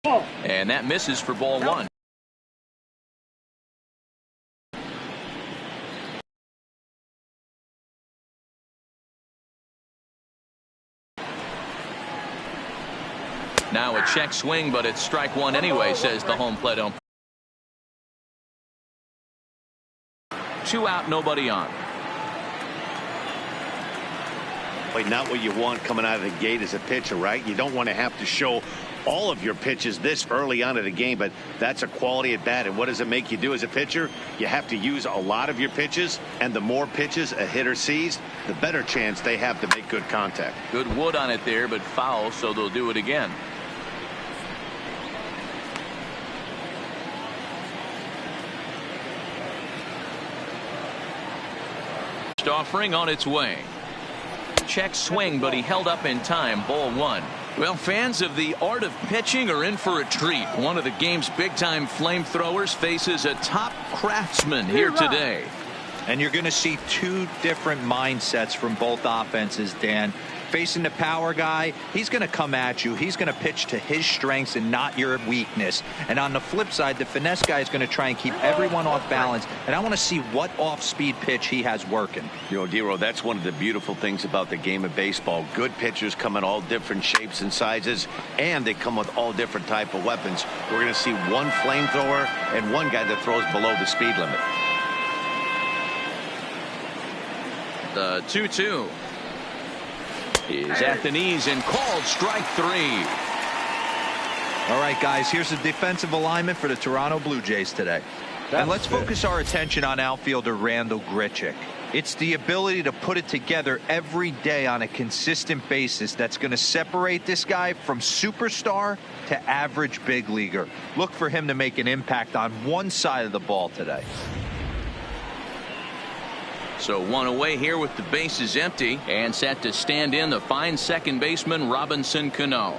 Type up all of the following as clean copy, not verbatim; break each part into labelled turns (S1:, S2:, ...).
S1: And that misses for ball one. Now a check swing, but it's strike one anyway, says the home plate umpire. 2 out, nobody on.
S2: Not what you want coming out of the gate as a pitcher, right? You don't want to have to show all of your pitches this early on in the game, but that's a quality at bat. And what does it make you do as a pitcher? You have to use a lot of your pitches, and the more pitches a hitter sees, the better chance they have to make good contact.
S1: Good wood on it there, but foul, so they'll do it again. Offering on its way. Check swing, but he held up in time. Ball one. Well, fans of the art of pitching are in for a treat. One of the game's big-time flamethrowers faces a top craftsman here today.
S3: And you're going to see 2 different mindsets from both offenses, Dan. Facing the power guy, he's going to come at you. He's going to pitch to his strengths and not your weakness. And on the flip side, the finesse guy is going to try and keep everyone off balance. And I want to see what off-speed pitch he has working.
S2: You know, Dero, that's one of the beautiful things about the game of baseball. Good pitchers come in all different shapes and sizes, and they come with all different type of weapons. We're going to see one flamethrower and one guy that throws below the speed limit.
S1: The 2-2 is at the knees and called strike 3.
S3: All right, guys, here's the defensive alignment for the Toronto Blue Jays today. And let's focus our attention on outfielder Randal Grichuk. It's the ability to put it together every day on a consistent basis that's going to separate this guy from superstar to average big leaguer. Look for him to make an impact on one side of the ball today.
S1: So one away here with the bases empty, and set to stand in the fine second baseman Robinson Cano.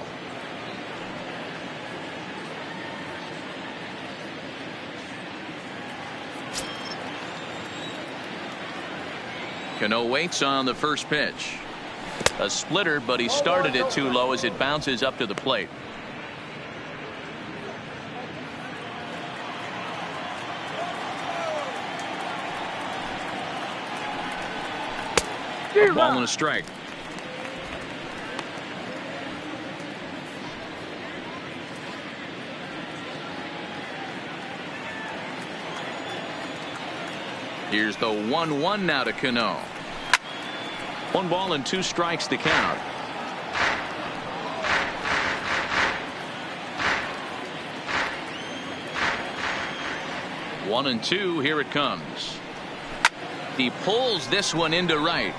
S1: Cano waits on the first pitch. A splitter, but he started it too low as it bounces up to the plate. A ball and a strike. Here's the 1-1 now to Cano. 1 ball and 2 strikes to count. One and 2. Here it comes. He pulls this one into right,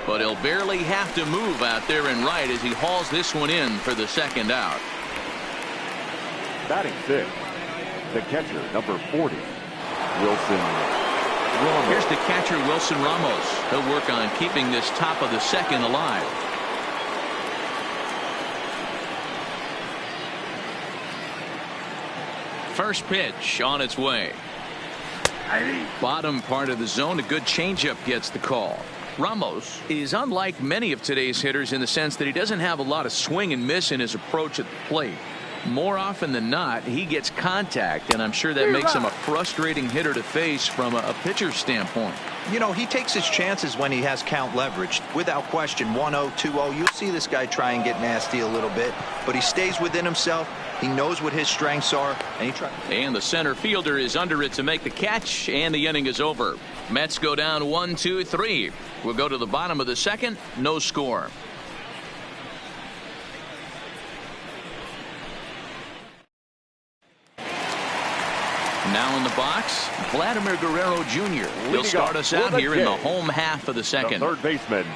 S1: but he'll barely have to move out there in right as he hauls this one in for the second out.
S4: Batting 6th, the catcher, number 40, Wilson Ramos.
S1: Here's the catcher, Wilson Ramos. He'll work on keeping this top of the second alive. First pitch on its way. Bottom part of the zone, a good changeup gets the call. Ramos is unlike many of today's hitters in the sense that he doesn't have a lot of swing and miss in his approach at the plate. More often than not, he gets contact, and I'm sure that makes him a frustrating hitter to face from a pitcher's standpoint.
S3: You know, he takes his chances when he has count leverage. Without question, 1-0, 2-0, you'll see this guy try and get nasty a little bit, but he stays within himself. He knows what his strengths are, and he tries.
S1: And the center fielder is under it to make the catch, and the inning is over. Mets go down 1-2-3. We'll go to the bottom of the second. No score. Now in the box, Vladimir Guerrero Jr. He'll start us out here in the home half of the second.
S4: The third baseman,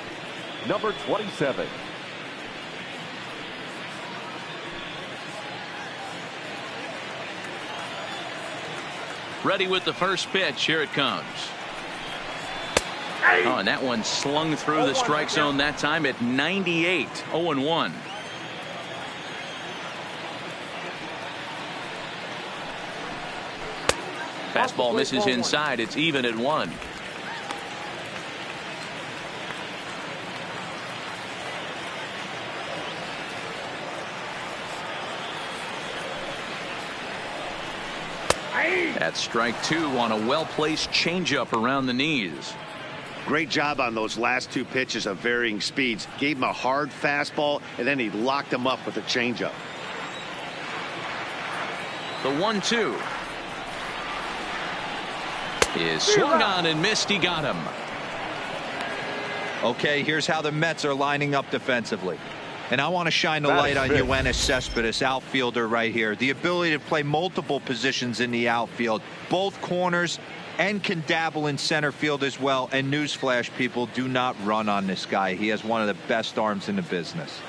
S4: number 27.
S1: Ready with the first pitch. Here it comes. Oh, and that one slung through the strike zone that time at 98. 0-1. Fastball misses inside. It's even at 1. That's strike 2 on a well-placed changeup around the knees.
S2: Great job on those last 2 pitches of varying speeds. Gave him a hard fastball, and then he locked him up with a changeup.
S1: The 1-2 is swung on and missed. He got him.
S3: Okay, here's how the Mets are lining up defensively. And I want to shine the light on Yoenis Cespedes, outfielder right here. The ability to play multiple positions in the outfield, both corners, and can dabble in center field as well. And newsflash, people, do not run on this guy. He has one of the best arms in the business.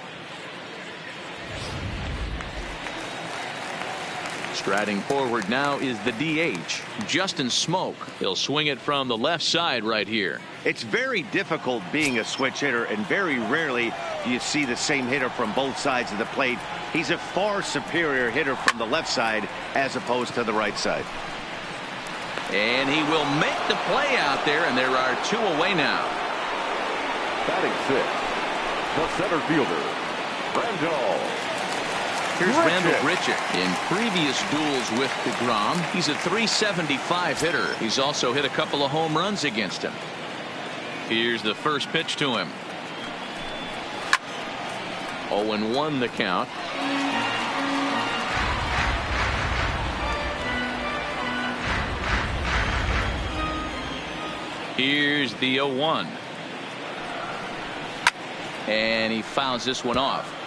S1: Striding forward now is the DH, Justin Smoke. He'll swing it from the left side right here.
S2: It's very difficult being a switch hitter, and very rarely do you see the same hitter from both sides of the plate. He's a far superior hitter from the left side as opposed to the right side.
S1: And he will make the play out there, and there are 2 away now.
S4: Batting 6, the center fielder, Randall.
S1: Here's Randall Grichuk. In previous duels with DeGrom, he's a .375 hitter. He's also hit a couple of home runs against him. Here's the first pitch to him. 0-1 the count. Here's the 0-1. And he fouls this one off.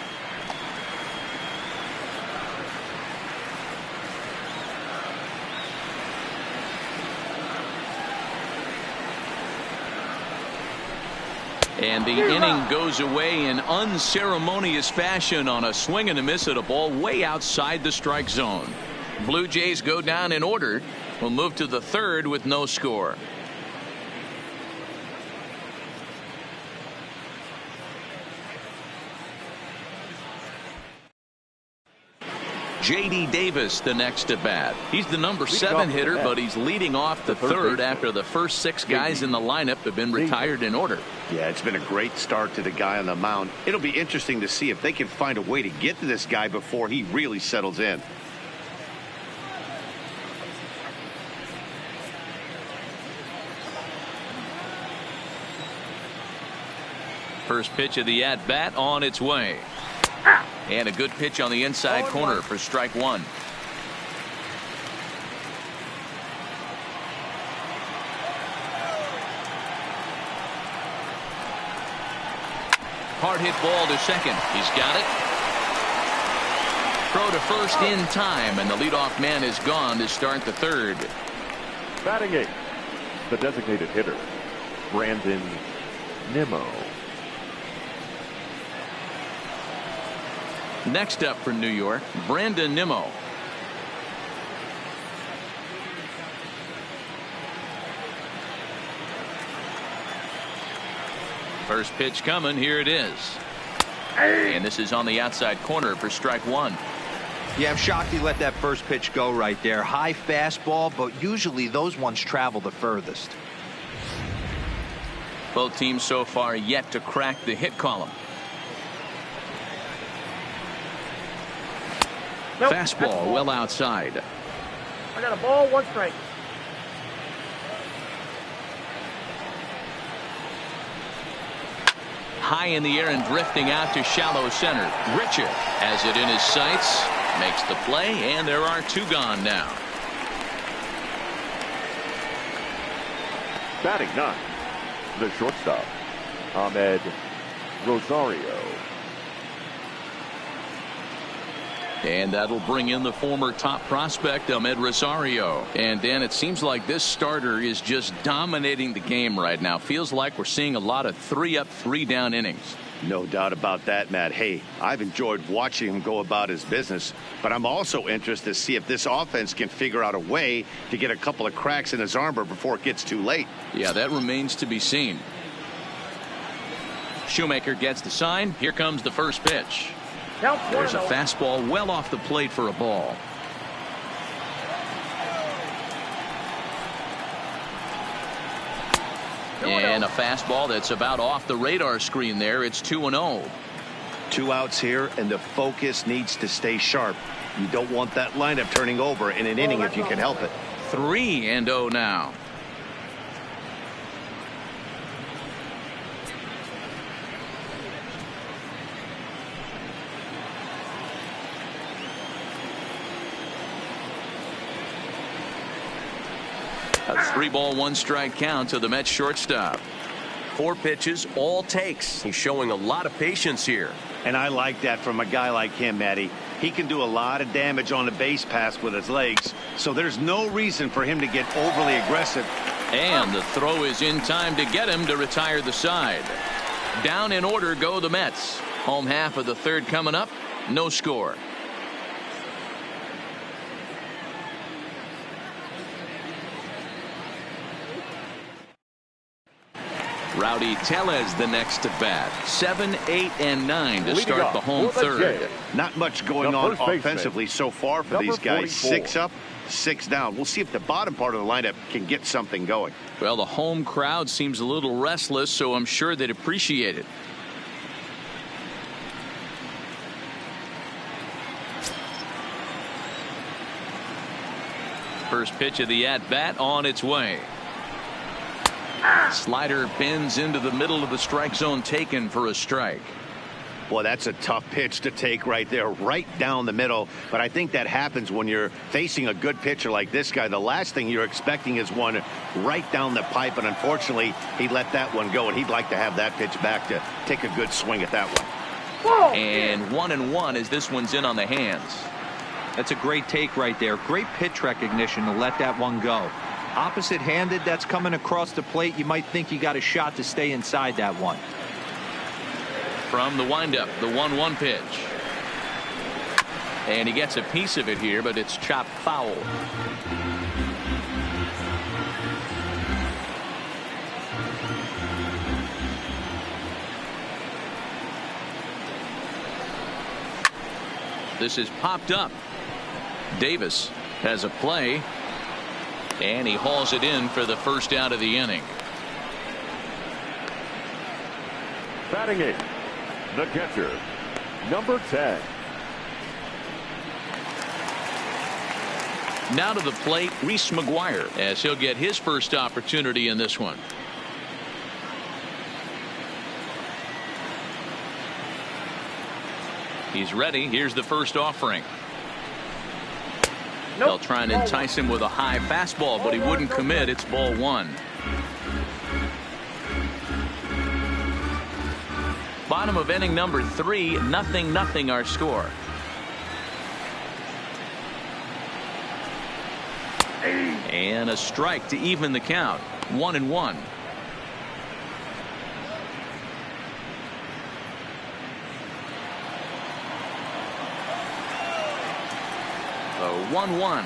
S1: And the inning goes away in unceremonious fashion on a swing and a miss at a ball way outside the strike zone. Blue Jays go down in order. We'll move to the 3rd with no score. J.D. Davis the next at bat. He's the number 7 hitter, but he's leading off the 3rd after the first 6 guys in the lineup have been retired in order.
S2: Yeah, it's been a great start to the guy on the mound. It'll be interesting to see if they can find a way to get to this guy before he really settles in.
S1: First pitch of the at-bat on its way. And a good pitch on the inside corner for strike 1. Hard hit ball to second. He's got it. Throw to first in time, and the leadoff man is gone to start the 3rd.
S4: Batting 8, the designated hitter, Brandon Nimmo.
S1: Next up for New York, Brandon Nimmo. First pitch coming. Here it is. And this is on the outside corner for strike 1.
S3: Yeah, I'm shocked he let that first pitch go right there. High fastball, but usually those ones travel the furthest.
S1: Both teams so far yet to crack the hit column. Fastball well outside.
S5: I got a ball, 1 strike.
S1: High in the air and drifting out to shallow center. Grichuk has it in his sights, makes the play, and there are 2 gone now.
S4: Batting 9, the shortstop, Ahmed Rosario.
S1: And that'll bring in the former top prospect, Ahmed Rosario. And Dan, it seems like this starter is just dominating the game right now. Feels like we're seeing a lot of 3-up, 3-down innings.
S2: No doubt about that, Matt. Hey, I've enjoyed watching him go about his business, but I'm also interested to see if this offense can figure out a way to get a couple of cracks in his armor before it gets too late.
S1: Yeah, that remains to be seen. Shoemaker gets the sign. Here comes the first pitch. There's a fastball well off the plate for a ball. And a fastball that's about off the radar screen there. It's 2-0.
S2: 2 outs here, and the focus needs to stay sharp. You don't want that lineup turning over in an inning if you can help it.
S1: 3-0 now. A 3-ball 1-strike count to the Mets shortstop.
S6: 4 pitches, all takes. He's showing a lot of patience here.
S2: And I like that from a guy like him, Matty. He can do a lot of damage on the base pass with his legs, so there's no reason for him to get overly aggressive.
S1: And the throw is in time to get him to retire the side. Down in order go the Mets. Home half of the 3rd coming up. No score. Rowdy Tellez the next to bat. 7, 8, and 9 to start the home 3rd.
S2: Not much going on offensively so far for these guys. 6 up, 6 down. We'll see if the bottom part of the lineup can get something going.
S1: Well, the home crowd seems a little restless, so I'm sure they'd appreciate it. First pitch of the at-bat on its way. Slider bends into the middle of the strike zone, taken for a strike.
S2: Boy, that's a tough pitch to take right there, right down the middle. But I think that happens when you're facing a good pitcher like this guy. The last thing you're expecting is one right down the pipe, and unfortunately he let that one go, and he'd like to have that pitch back to take a good swing at that one.
S1: And 1-1 as this one's in on the hands.
S3: That's a great take right there. Great pitch recognition to let that one go. Opposite handed, that's coming across the plate. You might think you got a shot to stay inside that one.
S1: From the windup, the 1-1 pitch. And he gets a piece of it here, but it's chopped foul. This is popped up. Davis has a play. And he hauls it in for the first out of the inning.
S4: Batting 8, the catcher, number 10.
S1: Now to the plate, Reese McGuire, as he'll get his first opportunity in this one. He's ready. Here's the first offering. They'll try and entice him with a high fastball, but he wouldn't commit. It's ball 1. Bottom of inning number 3, 0-0 our score. And a strike to even the count. 1-1. The 1-1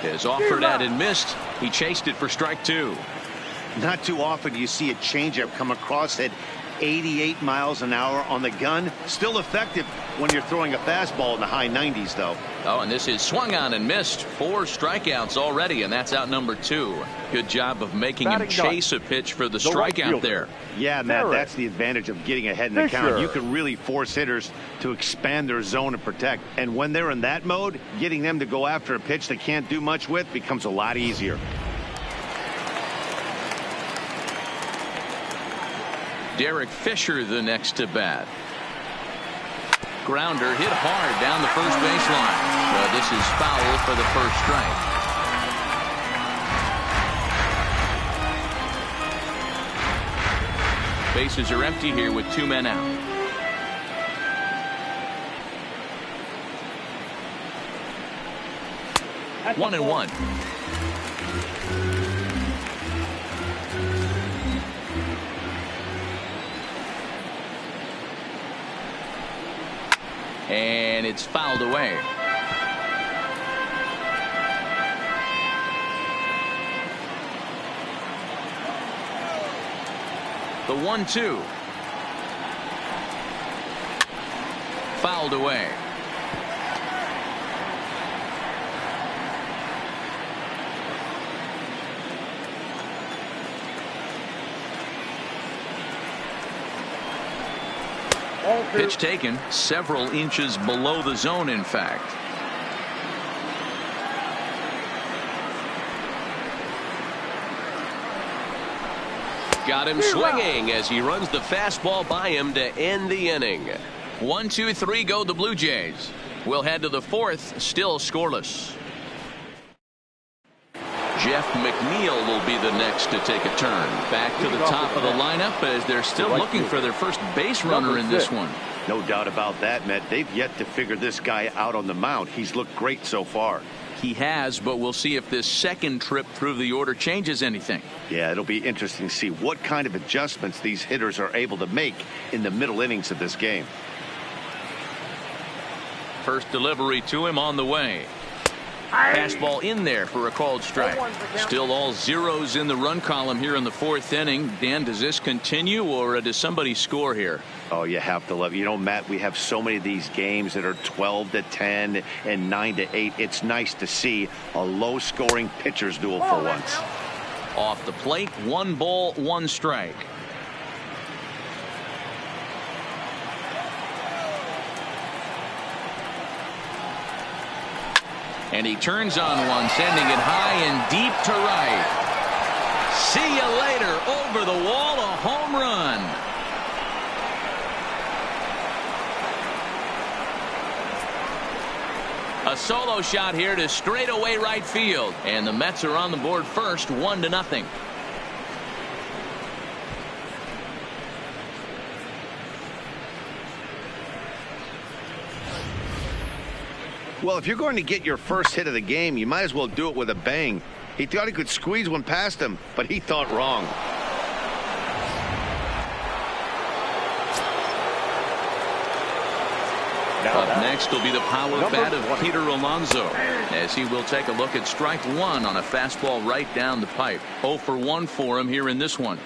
S1: is offered at and missed. He chased it for strike 2.
S2: Not too often you see a changeup come across at 88 miles an hour on the gun. Still effective when you're throwing a fastball in the high 90s, though.
S1: Oh, and this is swung on and missed. 4 strikeouts already, and that's out number 2. Good job of making him chase a pitch for the strikeout there.
S2: Yeah, Matt, that's the advantage of getting ahead in the count. You can really force hitters to expand their zone and protect. And when they're in that mode, getting them to go after a pitch they can't do much with becomes a lot easier.
S1: Derek Fisher the next to bat. Grounder hit hard down the first baseline. But this is foul for the first strike. Bases are empty here with 2 men out. That's 1-1. And it's fouled away. The 1-2. Fouled away.
S5: Ball 2.
S1: Pitch taken several inches below the zone, in fact.
S6: Got him swinging as he runs the fastball by him to end the inning.
S1: 1, 2, 3 go the Blue Jays. We'll head to the fourth, still scoreless. Jeff McNeil will be the next to take a turn. Back to the top of the lineup as they're still looking for their first base runner in this one.
S2: No doubt about that, Matt. They've yet to figure this guy out on the mound. He's looked great so far.
S1: He has, but we'll see if this second trip through the order changes anything.
S2: Yeah, it'll be interesting to see what kind of adjustments these hitters are able to make in the middle innings of this game.
S1: First delivery to him on the way. Fastball in there for a called strike. Still all zeros in the run column here in the fourth inning. Dan, does this continue or does somebody score here?
S2: Oh, you have to love it. You know, Matt, we have so many of these games that are 12-10 and 9-8. It's nice to see a low-scoring pitcher's duel for once.
S1: Off the plate, 1 ball, 1 strike. And he turns on one, sending it high and deep to right. See you later. Over the wall, a home run. A solo shot here to straightaway right field. And the Mets are on the board first, 1-0.
S2: Well, if you're going to get your first hit of the game, you might as well do it with a bang. He thought he could squeeze one past him, but he thought wrong.
S1: Up next will be the power bat of Peter Alonso, as he will take a look at strike 1 on a fastball right down the pipe. 0 for 1 for him here in this one.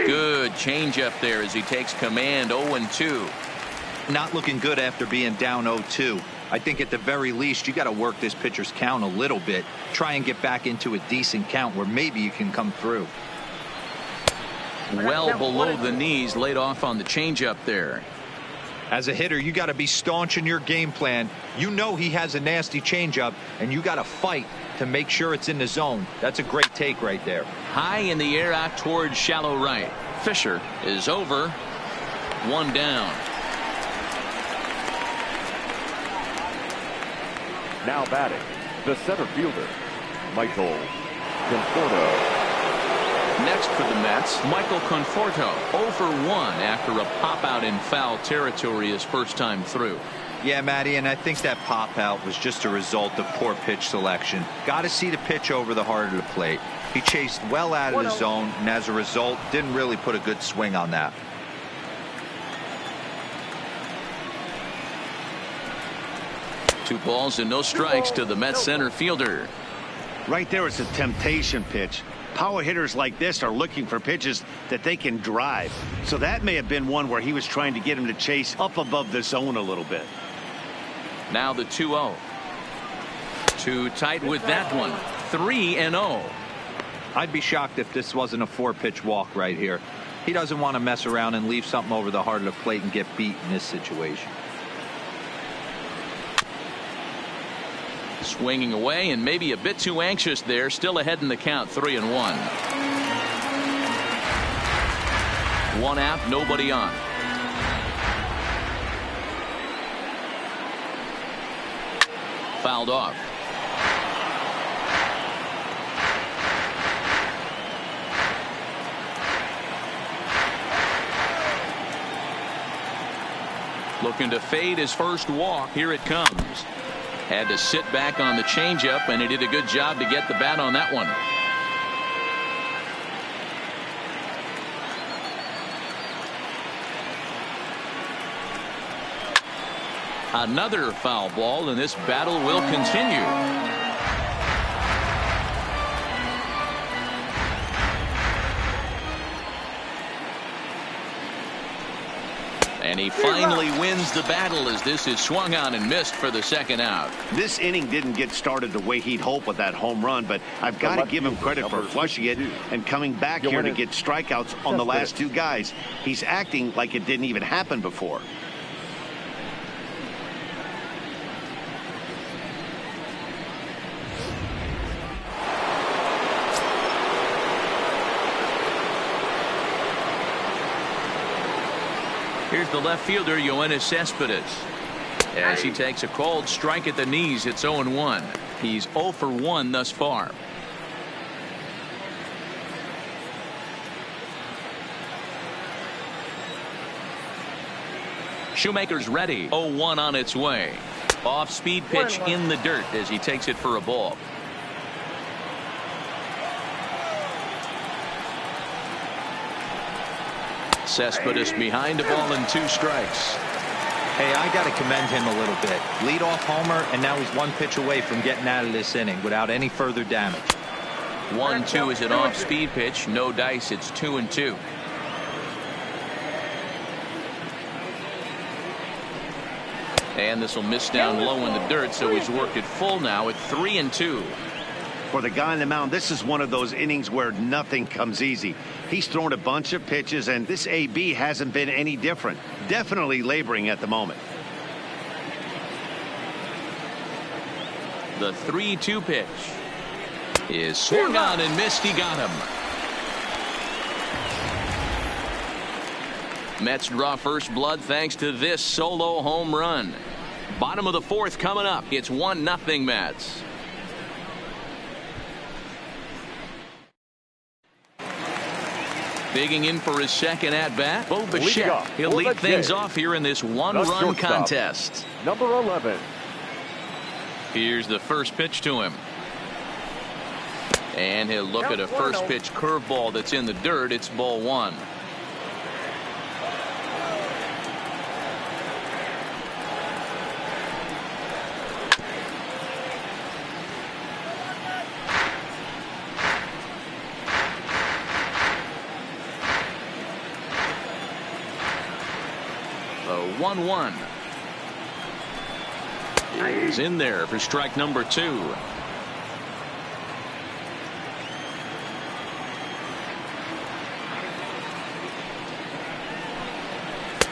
S1: Good changeup there as he takes command. 0-2.
S3: Not looking good after being down 0-2. I think at the very least you got to work this pitcher's count a little bit. Try and get back into a decent count where maybe you can come through.
S1: Well below the knees, laid off on the changeup there.
S3: As a hitter, you got to be staunch in your game plan. You know he has a nasty changeup, and you got to fight to make sure it's in the zone. That's a great take right there.
S1: High in the air out towards shallow right. Fisher is over. 1 down.
S4: Now batting, the center fielder, Michael Conforto.
S1: Next for the Mets, Michael Conforto, 0 for 1 after a pop out in foul territory his first time through.
S3: Yeah, Matty, and I think that pop out was just a result of poor pitch selection. Got to see the pitch over the heart of the plate. He chased well out of the zone, and as a result, didn't really put a good swing on that.
S1: Two balls and no strikes to the Mets center fielder.
S2: Right there, it's a temptation pitch. Power hitters like this are looking for pitches that they can drive. So that may have been one where he was trying to get him to chase up above the zone a little bit.
S1: Now the 2-0. Too tight with that one. 3-0.
S3: I'd be shocked if this wasn't a 4-pitch walk right here. He doesn't want to mess around and leave something over the heart of the plate and get beat in this situation.
S1: Swinging away and maybe a bit too anxious there. Still ahead in the count. 3-1. 1 out, nobody on. Fouled off. Looking to fade his first walk. Here it comes. Had to sit back on the changeup, and he did a good job to get the bat on that one. Another foul ball, and this battle will continue. And he finally wins the battle as this is swung on and missed for the second out.
S2: This inning didn't get started the way he'd hoped with that home run, but I've got to give him credit for flushing it and coming back here to get strikeouts on the last two guys. He's acting like it didn't even happen before.
S1: Here's the left fielder, Yoenis Cespedes. As he takes a cold strike at the knees, it's 0-1. He's 0 for 1 thus far. Shoemaker's ready. 0-1 on its way. Off-speed pitch in the dirt as he takes it for a ball. Cespedes behind a ball and 2 strikes.
S3: Hey, I got to commend him a little bit. Leadoff homer, and now he's 1 pitch away from getting out of this inning without any further damage.
S1: 1-2 is an off-speed pitch. No dice. It's 2-2. And this will miss down low in the dirt, so he's worked it full now at 3-2.
S2: For the guy on the mound, this is one of those innings where nothing comes easy. He's thrown a bunch of pitches, and this AB hasn't been any different. Definitely laboring at the moment.
S1: The 3-2 pitch is swung on and missed. He got him. Mets draw first blood thanks to this solo home run. Bottom of the 4th coming up. It's 1-0 Mets. Digging in for his second at-bat, Bo Bichette. He'll lead things off here in this one-run contest.
S4: Number 11.
S1: Here's the first pitch to him. And he'll look at a first pitch curveball that's in the dirt. It's ball 1. The 1-1 is in there for strike number 2.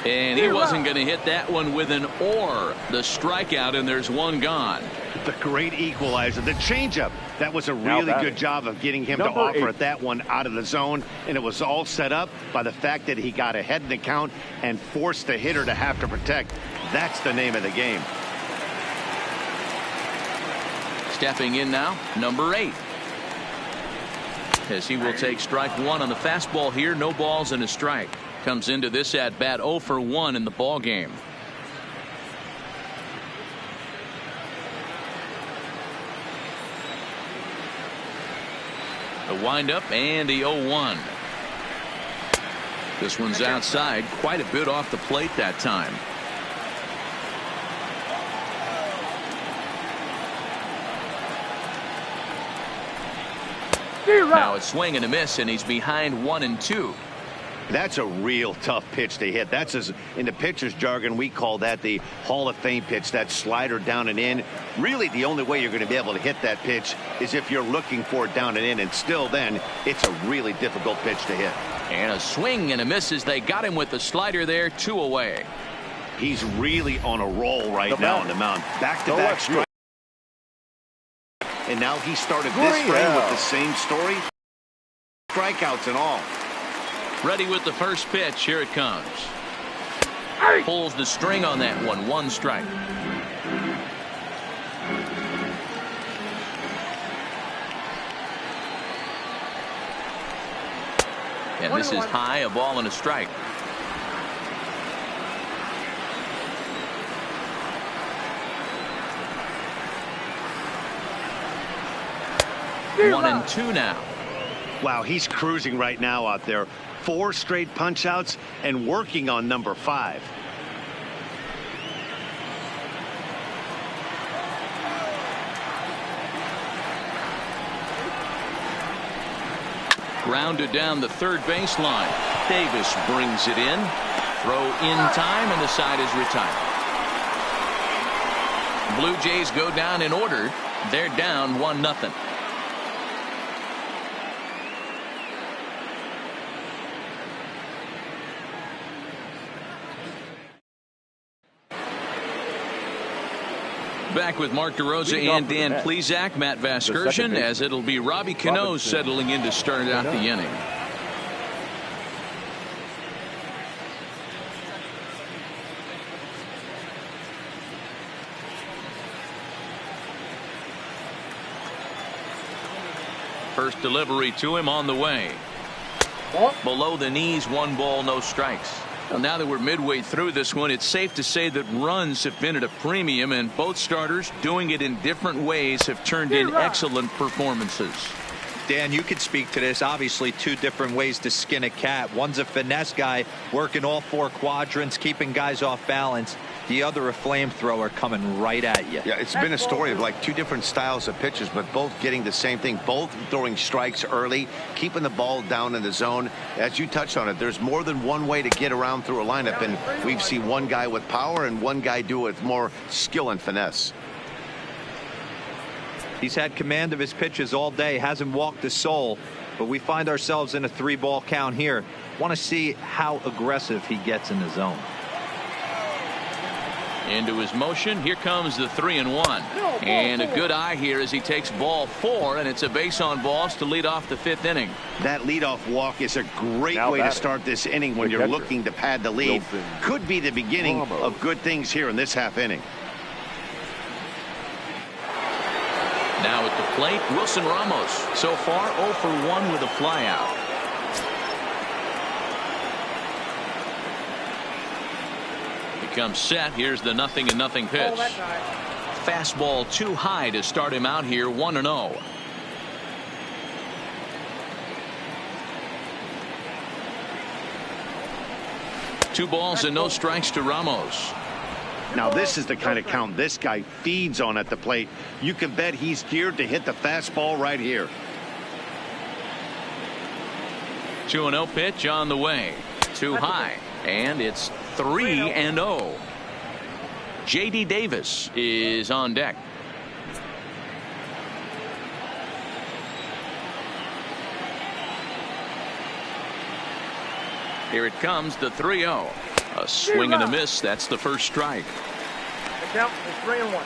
S1: And he wasn't going to hit that one with an or. The strikeout, and there's 1 gone.
S2: The great equalizer, the changeup. That was a really good job of getting him to offer at that one out of the zone, and it was all set up by the fact that he got ahead in the count and forced the hitter to have to protect. That's the name of the game.
S1: Stepping in now, number 8. As he will take strike 1 on the fastball here. No balls and a strike. Comes into this at bat 0 for 1 in the ball game. The windup and the 0-1. This one's outside, quite a bit off the plate that time. Now a swing and a miss, and he's behind 1-2.
S2: That's a real tough pitch to hit. That's, in the pitcher's jargon, we call that the Hall of Fame pitch, that slider down and in. Really, the only way you're going to be able to hit that pitch is if you're looking for it down and in, and still then, it's a really difficult pitch to hit.
S1: And a swing and a miss as they got him with the slider there, 2 away.
S2: He's really on a roll right now on the mound. Back-to-back strike. And now he started this frame with the same story. Strikeouts and all.
S1: Ready with the first pitch. Here it comes. Pulls the string on that one. 1 strike. And this is high, a ball and a strike. One and 2 now.
S2: Wow, he's cruising right now out there. 4 straight punch outs and working on number 5.
S1: Grounded down the third baseline. Davis brings it in. Throw in time, and the side is retired. Blue Jays go down in order. They're down 1-0. Back with Mark DeRosa and Dan Plesac, Matt Vasgersian, as it'll be Robbie Cano settling in to start out the inning. First delivery to him on the way. Below the knees, 1 ball, no strikes. Well, now that we're midway through this one, it's safe to say that runs have been at a premium, and both starters, doing it in different ways, have turned in excellent performances.
S3: Dan, you could speak to this. Obviously, 2 different ways to skin a cat. One's a finesse guy working all 4 quadrants, keeping guys off balance. The other a flamethrower coming right at you.
S2: Yeah, it's been a story of like 2 different styles of pitchers, but both getting the same thing, both throwing strikes early, keeping the ball down in the zone. As you touched on it, there's more than one way to get around through a lineup, and we've seen one guy with power and one guy do it with more skill and finesse.
S3: He's had command of his pitches all day, hasn't walked a soul, but we find ourselves in a 3-ball count here. Want to see how aggressive he gets in the zone.
S1: Into his motion. Here comes the 3-1. And a good eye here as he takes ball 4, and it's a base on balls to lead off the 5th inning.
S2: That leadoff walk is a great way to start this inning when you're looking to pad the lead. Could be the beginning of good things here in this half inning.
S1: Now at the plate, Wilson Ramos. So far 0 for 1 with a flyout. Comes set. Here's the 0-0 pitch. Fastball too high to start him out here. 1-0. Two balls and no strikes to Ramos.
S2: Now this is the kind of count this guy feeds on at the plate. You can bet he's geared to hit the fastball right here.
S1: 2-0 pitch on the way. Too high. And it's 3-0. J.D. Davis is on deck. Here it comes, the 3-0. A swing and a miss. That's the first strike.
S5: The count is 3-1.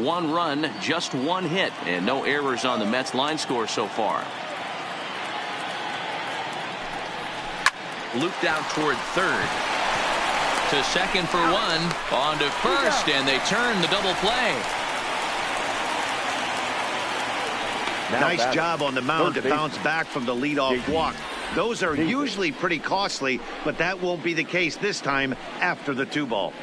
S1: One run, just 1 hit, and no errors on the Mets line score so far. Looped out toward third. To second for 1. On to first, and they turn the double play.
S2: Nice job on the mound to bounce back from the leadoff walk. Those are usually pretty costly, but that won't be the case this time after the 2-ball.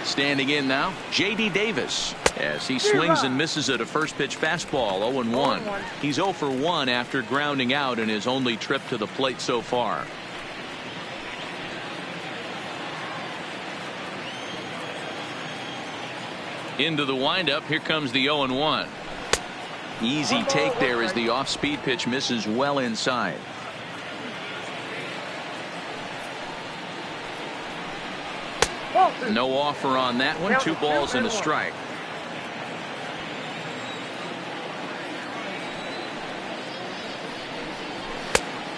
S1: Standing in now, J.D. Davis, as he swings and misses at a first pitch fastball. 0-1. He's 0 for 1 after grounding out in his only trip to the plate so far. Into the windup. Here comes the 0-1. Easy take there as the off-speed pitch misses well inside. No offer on that one. 2 balls and a strike.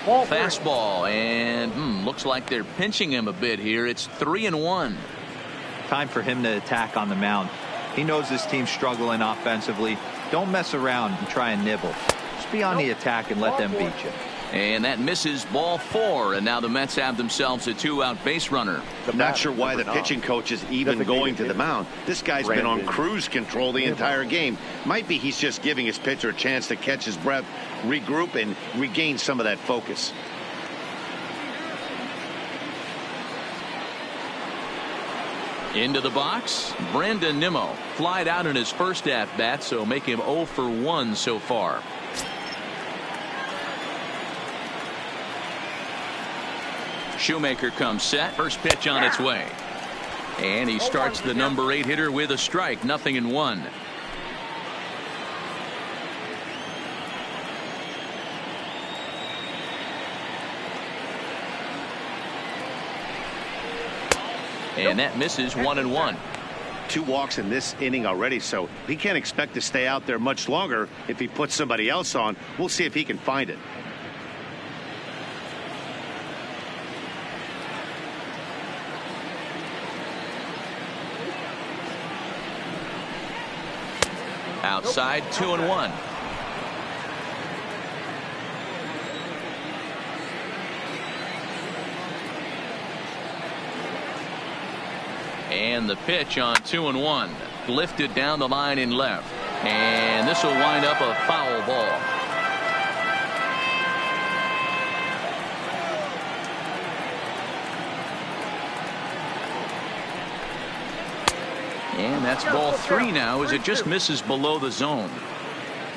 S1: Fastball, and looks like they're pinching him a bit here. It's 3-1.
S3: Time for him to attack on the mound. He knows this team's struggling offensively. Don't mess around and try and nibble. Just be on the attack and let them beat you.
S1: And that misses, ball 4, and now the Mets have themselves a 2-out base runner.
S2: I'm not sure why the pitching coach is even going to the mound. This guy's been on cruise control the entire game. Might be he's just giving his pitcher a chance to catch his breath, regroup, and regain some of that focus.
S1: Into the box, Brandon Nimmo flied out in his first at-bat, so make him 0 for 1 so far. Shoemaker comes set. First pitch on its way. And he starts the number 8 hitter with a strike. 0-1. And that misses. 1-1.
S2: 2 walks in this inning already, so he can't expect to stay out there much longer. If he puts somebody else on, we'll see if he can find it.
S1: Outside, 2-1. And the pitch on 2-1. Lifted down the line in left. And this will wind up a foul ball. And that's ball 3 now as it just misses below the zone.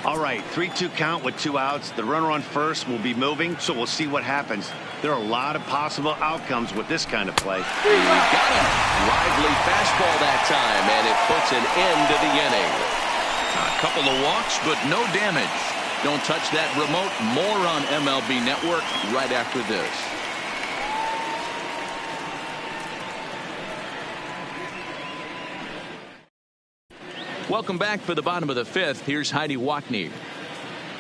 S2: All right, 3-2 count with 2 outs. The runner on first will be moving, so we'll see what happens. There are a lot of possible outcomes with this kind of play.
S6: He got him. Lively fastball that time, and it puts an end to the inning.
S1: A couple of walks, but no damage. Don't touch that remote. More on MLB Network right after this. Welcome back for the bottom of the 5th. Here's Heidi Watney.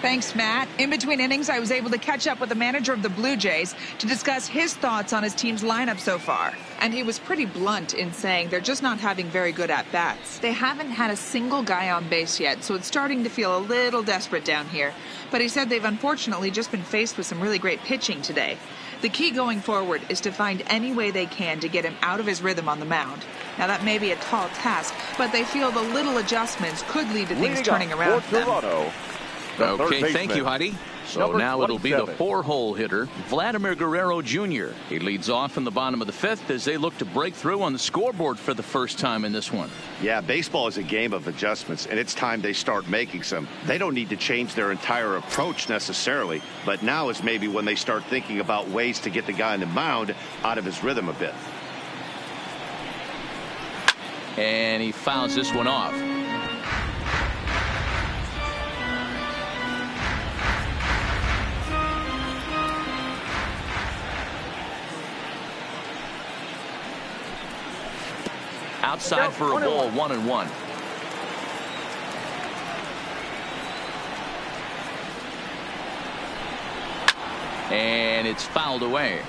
S7: Thanks, Matt. In between innings, I was able to catch up with the manager of the Blue Jays to discuss his thoughts on his team's lineup so far. And he was pretty blunt in saying they're just not having very good at-bats. They haven't had a single guy on base yet, so it's starting to feel a little desperate down here. But he said they've unfortunately just been faced with some really great pitching today. The key going forward is to find any way they can to get him out of his rhythm on the mound. Now, that may be a tall task, but they feel the little adjustments could lead to things turning around for them.
S1: Okay, thank you, Heidi. So now it'll be the 4-hole hitter, Vladimir Guerrero Jr. He leads off in the bottom of the 5th as they look to break through on the scoreboard for the first time in this one.
S2: Yeah, baseball is a game of adjustments, and it's time they start making some. They don't need to change their entire approach necessarily, but now is maybe when they start thinking about ways to get the guy on the mound out of his rhythm a bit.
S1: And he fouls this one off. Outside for a ball, 1-1. And it's fouled away.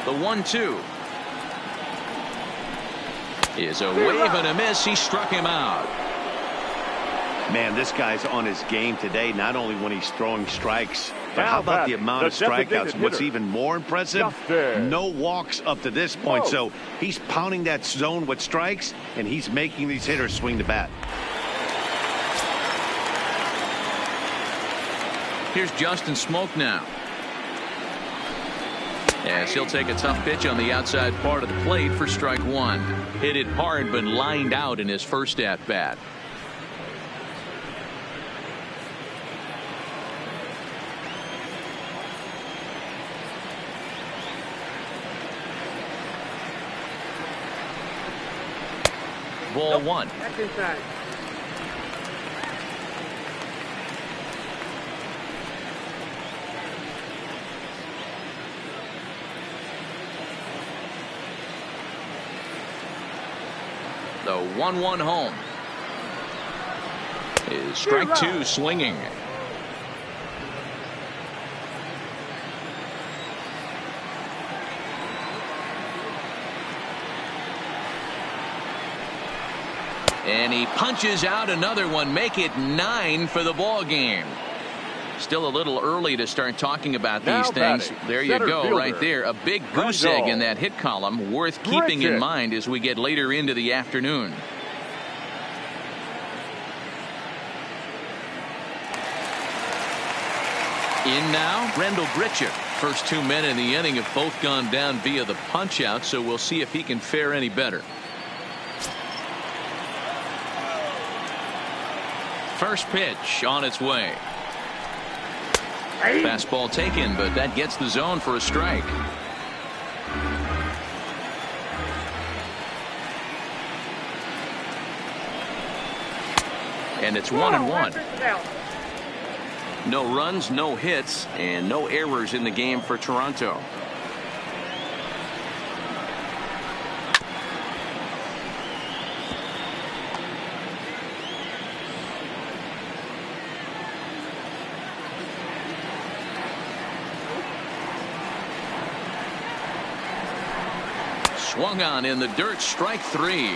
S1: The 1-2 is a wave and a miss. He struck him out.
S2: Man, this guy's on his game today, not only when he's throwing strikes, but how about the amount of strikeouts? What's even more impressive, no walks up to this point. So he's pounding that zone with strikes, and he's making these hitters swing the bat.
S1: Here's Justin Smoak now. Yes, he'll take a tough pitch on the outside part of the plate for strike 1. Hit it hard, but lined out in his first at-bat. Ball 1.
S5: That's inside.
S1: The 1-1 home is strike 2 swinging. And he punches out another one, make it 9 for the ball game. Still a little early to start talking about these things. There you go, right there. A big goose egg in that hit column, worth keeping in mind as we get later into the afternoon. In now, Randall Grichuk. First 2 men in the inning have both gone down via the punch out, so we'll see if he can fare any better. First pitch on its way. Fastball taken, but that gets the zone for a strike. And it's 1-1. No runs, no hits, and no errors in the game for Toronto. Swung on in the dirt, strike 3.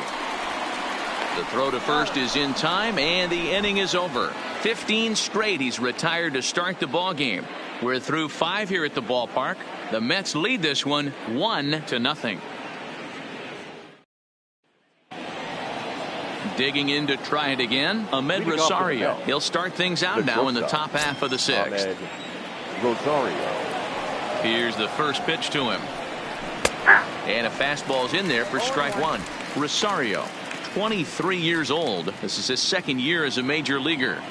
S1: The throw to first is in time, and the inning is over. 15 straight he's retired to start the ball game. We're through 5 here at the ballpark. The Mets lead this one 1-0. Digging in to try it again, Ahmed Rosario. He'll start things out now in the top half of the 6th.
S4: Rosario.
S1: Here's the first pitch to him. And a fastball's in there for strike 1. Rosario, 23 years old. This is his second year as a major leaguer.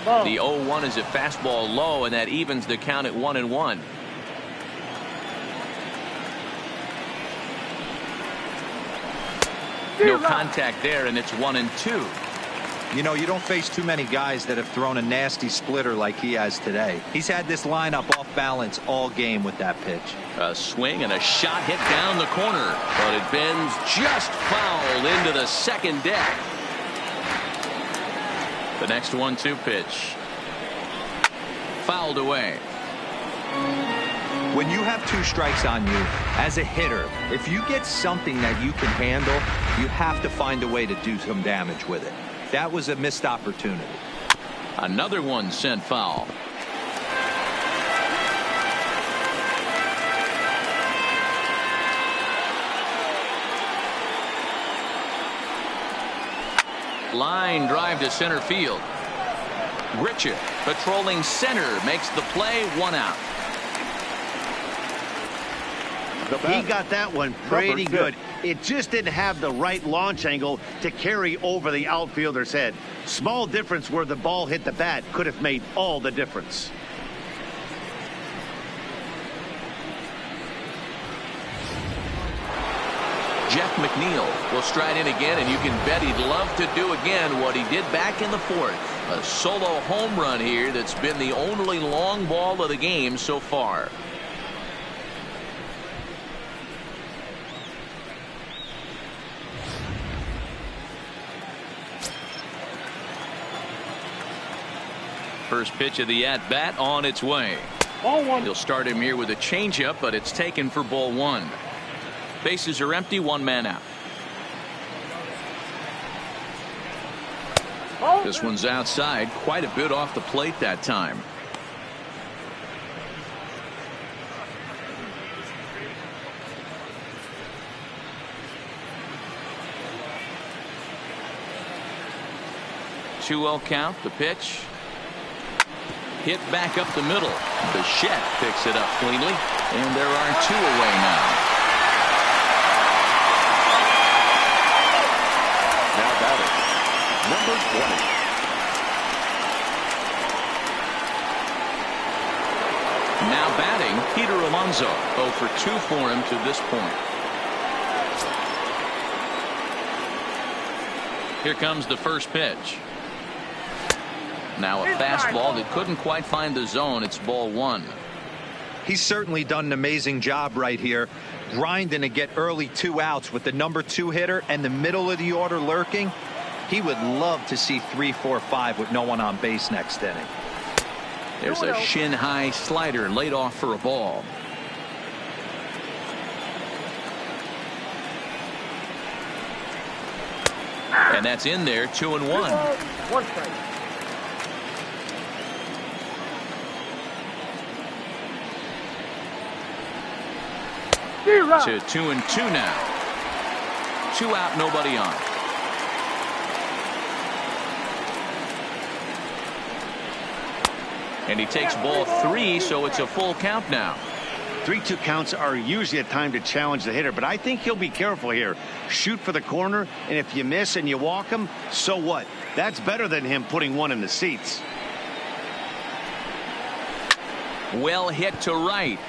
S1: The 0-1 is a fastball low, and that evens the count at 1-1. No contact there, and it's 1-2.
S3: You know, you don't face too many guys that have thrown a nasty splitter like he has today. He's had this lineup off balance all game with that pitch.
S1: A swing and a shot hit down the corner, but it bends just foul into the second deck. The next 1-2 pitch. Fouled away.
S3: When you have 2 strikes on you, as a hitter, if you get something that you can handle, you have to find a way to do some damage with it. That was a missed opportunity.
S1: Another one sent foul. Line drive to center field. Grichuk patrolling center makes the play, 1 out.
S2: He got that one pretty good. It just didn't have the right launch angle to carry over the outfielder's head. Small difference where the ball hit the bat could have made all the difference.
S1: Jeff McNeil will stride in again, and you can bet he'd love to do again what he did back in the 4th. A solo home run here that's been the only long ball of the game so far. First pitch of the at-bat on its way.
S5: Ball 1.
S1: He'll start him here with a changeup, but it's taken for ball 1. Bases are empty, 1 man out. This one's outside, quite a bit off the plate that time. Two-0 count, the pitch. Hit back up the middle. Bichette picks it up cleanly, and there are 2 away now.
S4: Now batting, number 20.
S1: Now batting, Peter Alonso. 0 for 2 for him to this point. Here comes the first pitch. Now a fastball that couldn't quite find the zone. It's ball 1.
S3: He's certainly done an amazing job right here, grinding to get early 2 outs with the number 2 hitter and the middle of the order lurking. He would love to see 3, 4, 5 with no one on base next inning.
S1: There's a shin-high slider laid off for a ball. And that's in there, 2-1.
S5: 1 strike.
S1: To 2-2 now. 2 out, nobody on. And he takes ball 3, so it's a full count now.
S2: 3-2 counts are usually a time to challenge the hitter, but I think he'll be careful here. Shoot for the corner, and if you miss and you walk him, so what? That's better than him putting one in the seats.
S1: Well hit to right,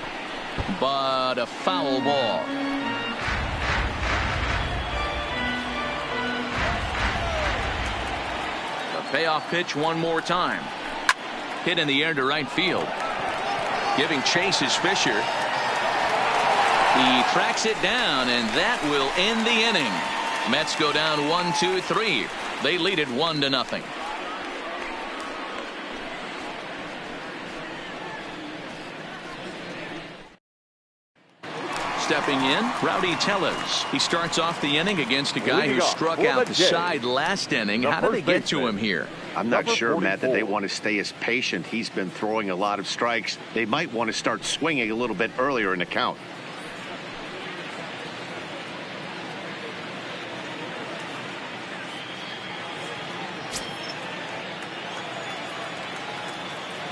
S1: but a foul ball. The payoff pitch one more time. Hit in the air to right field. Giving chase is Fisher. He tracks it down, and that will end the inning. Mets go down 1-2-3. They lead it 1-0. Stepping in, Rowdy Tellez. He starts off the inning against a guy who struck out the side last inning. How did they get to him here?
S2: I'm not sure, Matt, that they want to stay as patient. He's been throwing a lot of strikes. They might want to start swinging a little bit earlier in the count.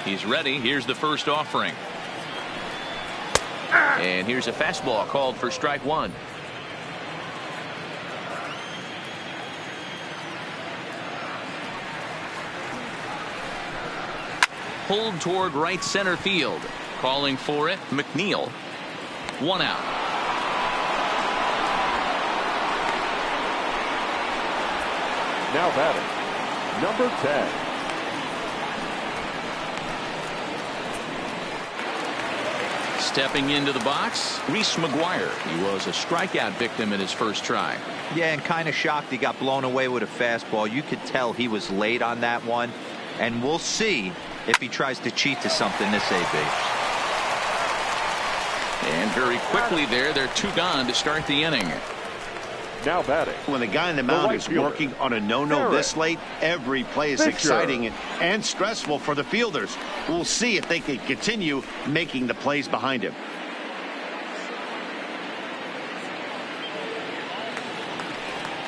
S1: He's ready. Here's the first offering. And here's a fastball called for strike 1. Pulled toward right center field. Calling for it, McNeil. 1 out.
S4: Now batting, number 10.
S1: Stepping into the box, Reese McGuire. He was a strikeout victim in his first try.
S3: Yeah, and kind of shocked he got blown away with a fastball. You could tell he was late on that one, and we'll see if he tries to cheat to something this AB.
S1: And very quickly they're 2 gone to start the inning.
S4: Now batting.
S2: When the guy in the mound is working on a no-no this late, every play is exciting and stressful for the fielders. We'll see if they can continue making the plays behind him.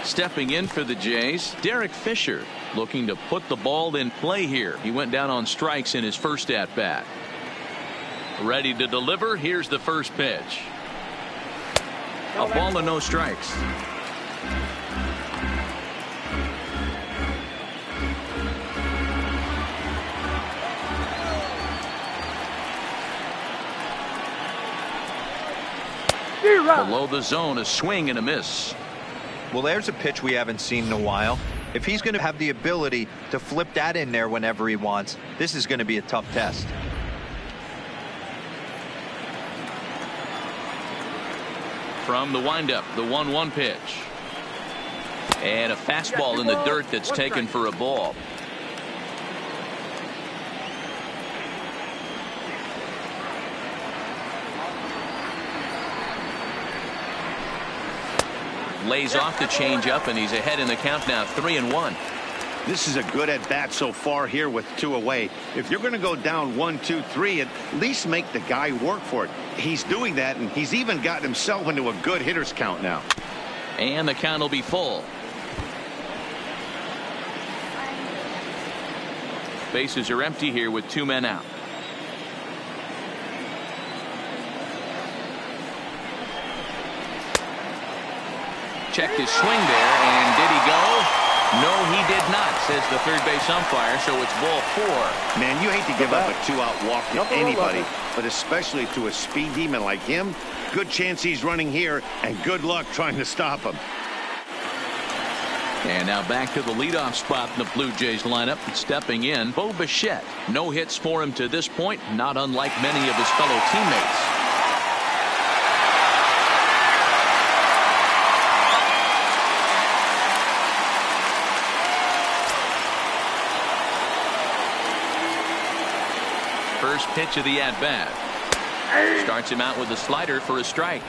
S1: Stepping in for the Jays, Derek Fisher, looking to put the ball in play here. He went down on strikes in his first at-bat. Ready to deliver. Here's the first pitch. A ball and no strikes. Below the zone, a swing and a miss.
S3: Well, there's a pitch we haven't seen in a while. If he's going to have the ability to flip that in there whenever he wants, this is going to be a tough test.
S1: From the windup, the 1-1 pitch. And a fastball in the dirt that's taken for a ball. Lays off the changeup, and he's ahead in the count now, 3-1.
S2: This is a good at-bat so far here with 2 away. If you're going to go down 1-2-3, at least make the guy work for it. He's doing that, and he's even gotten himself into a good hitter's count now.
S1: And the count will be full. Bases are empty here with 2 men out. Checked his swing there, and did he go? No, he did not, says the third base umpire, so it's ball 4.
S2: Man, you hate to give up a 2-out walk to anybody, but especially to a speed demon like him. Good chance he's running here, and good luck trying to stop him.
S1: And now back to the leadoff spot in the Blue Jays lineup. Stepping in, Bo Bichette. No hits for him to this point, not unlike many of his fellow teammates. First pitch of the at-bat. Starts him out with a slider for a strike.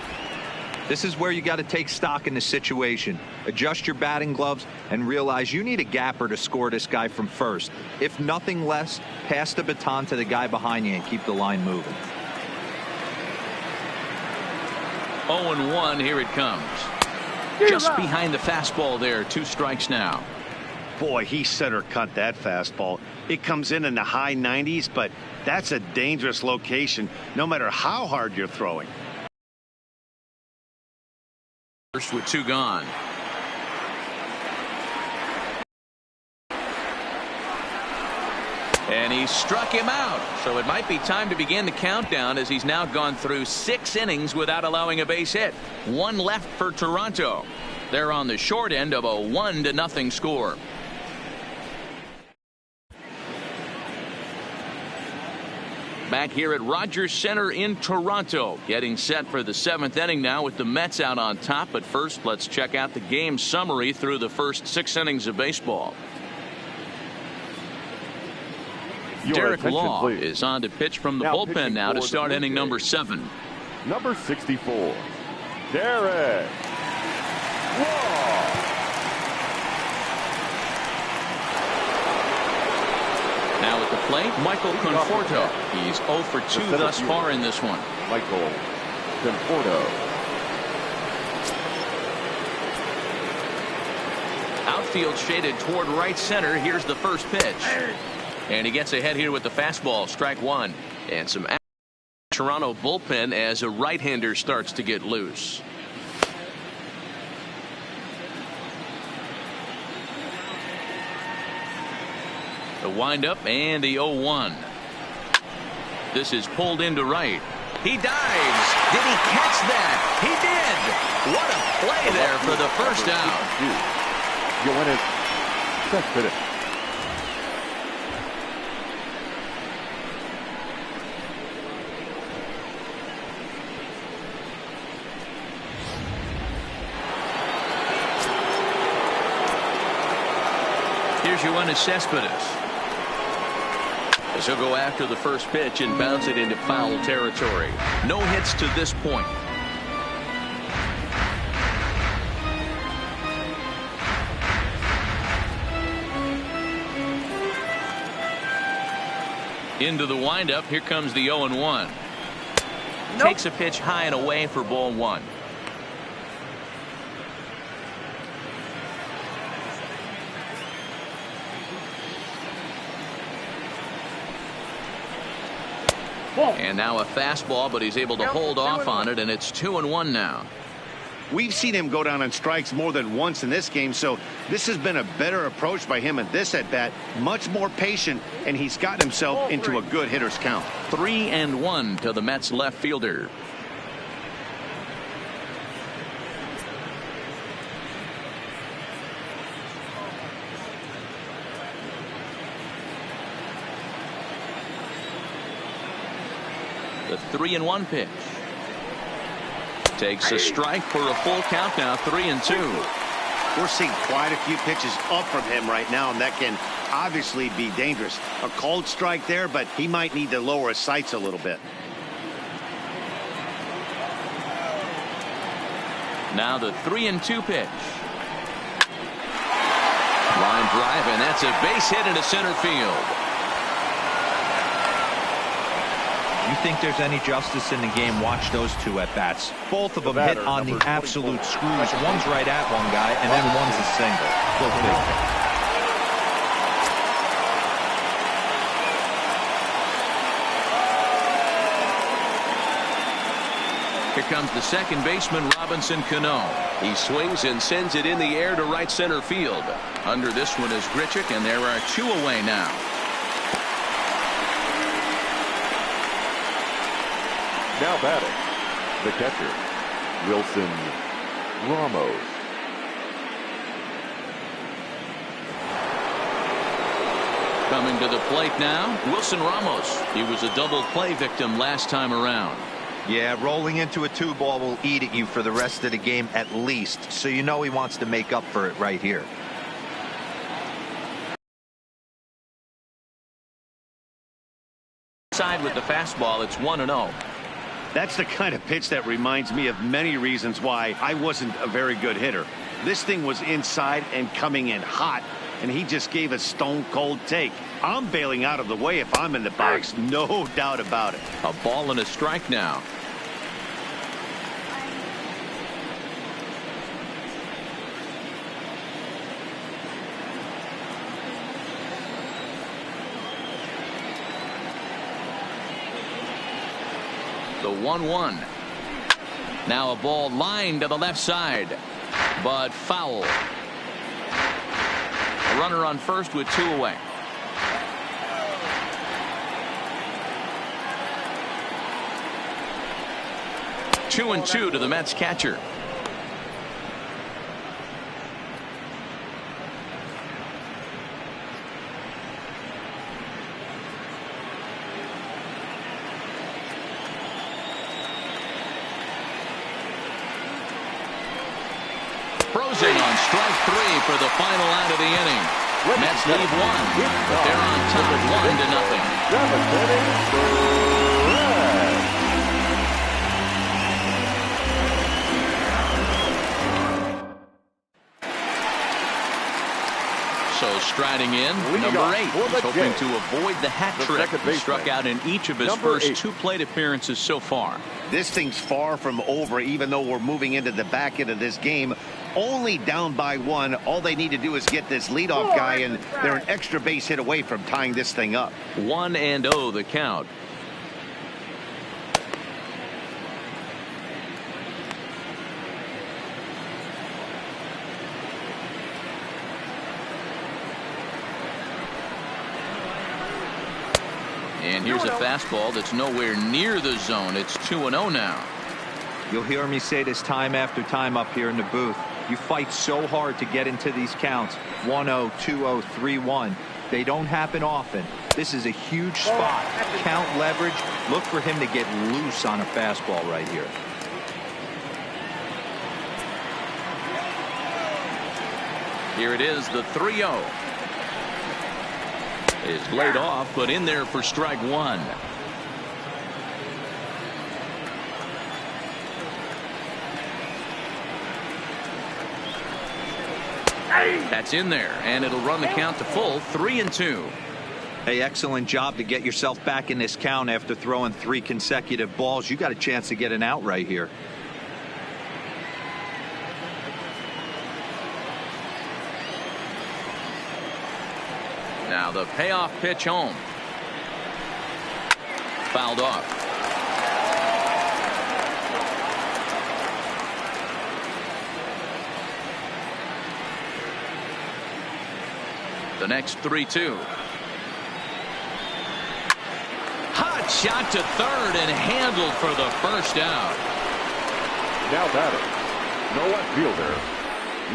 S3: This is where you got to take stock in the situation. Adjust your batting gloves and realize you need a gapper to score this guy from first. If nothing less, pass the baton to the guy behind you and keep the line moving.
S1: 0-1, here it comes. Just behind the fastball there, 2 strikes now.
S2: Boy, he center cut that fastball. It comes in the high 90s, but that's a dangerous location no matter how hard you're throwing.
S1: First with 2 gone. And he struck him out. So it might be time to begin the countdown, as he's now gone through 6 innings without allowing a base hit. 1 left for Toronto. They're on the short end of a 1-0 score. Back here at Rogers Center in Toronto, getting set for the 7th inning now with the Mets out on top. But first, let's check out the game summary through the first 6 innings of baseball. Derek Law is on to pitch from the bullpen now to start inning number 7.
S4: Number 64, Derek Law.
S1: Now at the plate, Michael Conforto. He's 0 for 2 thus far in this one.
S4: Michael Conforto.
S1: Outfield shaded toward right center. Here's the first pitch. And he gets ahead here with the fastball, strike 1. And some Toronto bullpen as a right-hander starts to get loose. The windup and the 0-1. This is pulled into right. He dives. Did he catch that? He did. What a play there for the first out.
S4: You win it. That's finish.
S1: Here's Yoenis Cespedes. As he'll go after the first pitch and bounce it into foul territory. No hits to this point. Into the windup. Here comes the 0-1. Nope. Takes a pitch high and away for ball 1. And now a fastball, but he's able to hold off on it, and it's 2-1 now.
S2: We've seen him go down on strikes more than once in this game, so this has been a better approach by him at this at-bat. Much more patient, and he's gotten himself into a good hitter's count.
S1: 3-1 to the Mets left fielder. The 3-1 pitch. Takes a strike for a full count now. 3-2.
S2: We're seeing quite a few pitches up from him right now, and that can obviously be dangerous. A cold strike there, but he might need to lower his sights a little bit.
S1: Now the 3-2 pitch. Line drive, and that's a base hit into center field.
S3: You think there's any justice in the game? Watch those 2 at bats. Both of them hit on the absolute screws. One's right at one guy, and then one's a single. Go figure.
S1: Here comes the second baseman, Robinson Cano. He swings and sends it in the air to right center field. Under this one is Grichuk, and there are 2 away now.
S4: Now batting, the catcher, Wilson Ramos.
S1: Coming to the plate now, Wilson Ramos. He was a double play victim last time around.
S3: Yeah, rolling into a 2-ball will eat at you for the rest of the game at least, so you know he wants to make up for it right here.
S1: Side with the fastball, it's 1-0.
S2: That's the kind of pitch that reminds me of many reasons why I wasn't a very good hitter. This thing was inside and coming in hot, and he just gave a stone-cold take. I'm bailing out of the way if I'm in the box, no doubt about it.
S1: A ball and a strike now. 1-1. Now a ball lined to the left side, but foul. A runner on first with 2 away. Two and 2 to the Mets catcher. Frozen on strike 3 for the final out of the inning. Mets leave 1, but they're on top 1-0. So striding in, number 8. He's hoping to avoid the hat trick. He struck out in each of his first 2 plate appearances so far.
S2: This thing's far from over, even though we're moving into the back end of this game. Only down by 1. All they need to do is get this leadoff guy, and they're an extra base hit away from tying this thing up.
S1: 1-0 the count. And here's a fastball that's nowhere near the zone. It's 2-0 now.
S3: You'll hear me say this time after time up here in the booth. You fight so hard to get into these counts. 1-0, 2-0, 3-1. They don't happen often. This is a huge spot. Count leverage. Look for him to get loose on a fastball right here.
S1: Here it is, the 3-0. Is laid off, but in there for strike 1. That's in there, and it'll run the count to full, 3-2.
S3: Hey, excellent job to get yourself back in this count after throwing 3 consecutive balls. You got a chance to get an out right here.
S1: Now the payoff pitch home. Fouled off. The next 3-2. Hot shot to third and handled for the first out.
S4: Now batter, no outfielder,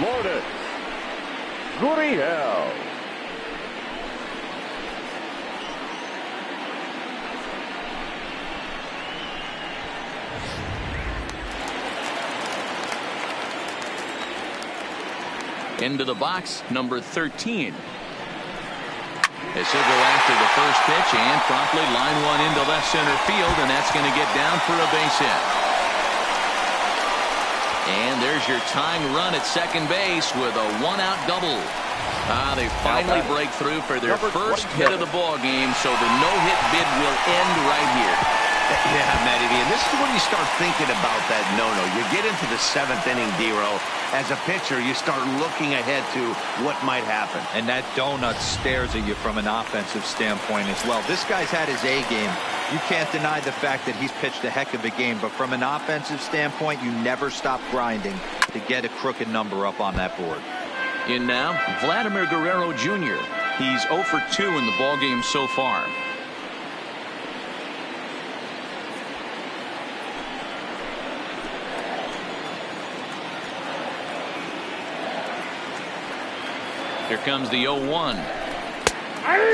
S4: Lourdes Gurriel.
S1: Into the box, number 13. As he'll go after the first pitch and promptly line one into left center field, and that's going to get down for a base hit. And there's your tying run at second base with a 1-out double. They finally break through for their first hit of the ball game, so the no-hit bid will end right here.
S2: Yeah, Matty, and this is when you start thinking about that no-no. You get into the 7th inning, D-Row. As a pitcher, you start looking ahead to what might happen.
S3: And that donut stares at you from an offensive standpoint as well. This guy's had his A game. You can't deny the fact that he's pitched a heck of a game, but from an offensive standpoint, you never stop grinding to get a crooked number up on that board.
S1: In now, Vladimir Guerrero Jr. He's 0 for 2 in the ballgame so far. Here comes the 0-1.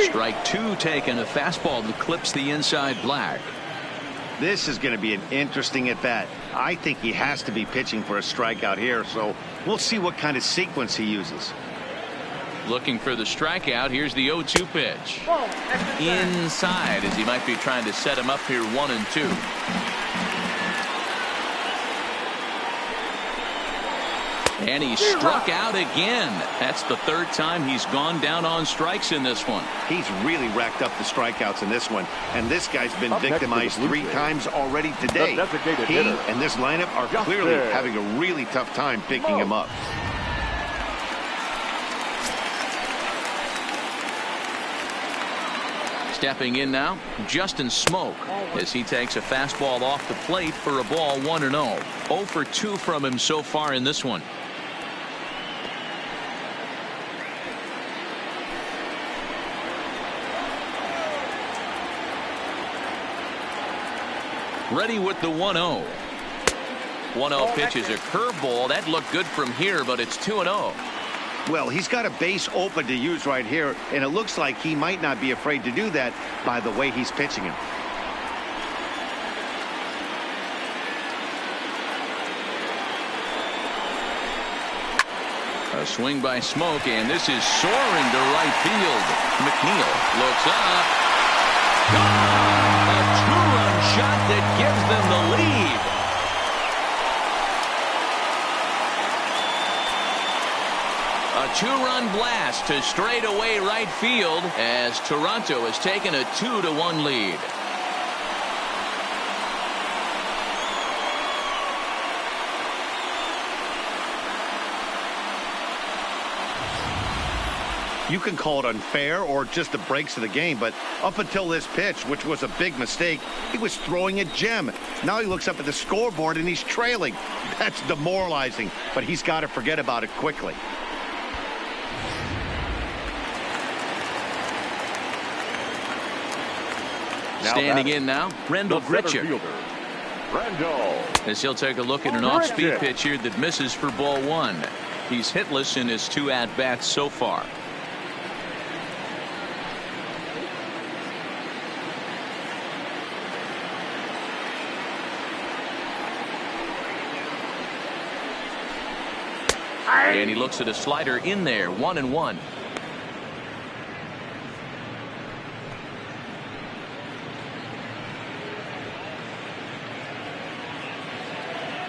S1: Strike 2 taken. A fastball that clips the inside black.
S2: This is going to be an interesting at bat. I think he has to be pitching for a strikeout here, so we'll see what kind of sequence he uses.
S1: Looking for the strikeout. Here's the 0-2 pitch. Inside, as he might be trying to set him up here 1-2. And he struck out again. That's the 3rd time he's gone down on strikes in this one.
S2: He's really racked up the strikeouts in this one. And this guy's been victimized 3 times already today. He and this lineup are clearly having a really tough time picking him up.
S1: Stepping in now, Justin Smoke, as he takes a fastball off the plate for a ball 1-0. 0 for 2 from him so far in this one. Ready with the 1-0. 1-0 pitch is a curveball. That looked good from here, but it's 2-0.
S2: Well, he's got a base open to use right here, and it looks like he might not be afraid to do that by the way he's pitching him.
S1: A swing by Smoke, and this is soaring to right field. McNeil looks up. Gone! A two-run shot that gives them the lead. A two-run blast to straightaway right field as Toronto has taken a 2-1 lead.
S2: You can call it unfair or just the breaks of the game, but up until this pitch, which was a big mistake, he was throwing a gem. Now he looks up at the scoreboard and he's trailing. That's demoralizing, but he's got to forget about it quickly.
S1: Standing in now, Randall Grichuk. As he'll take a look at an off-speed pitch here that misses for ball 1. He's hitless in his 2 at-bats so far. And he looks at a slider in there, 1-1.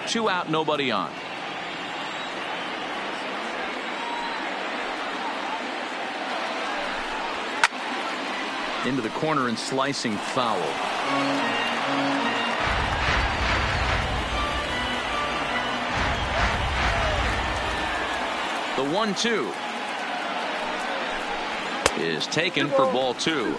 S1: Two out, nobody on. Into the corner and slicing foul. The 1-2 is taken for ball 2.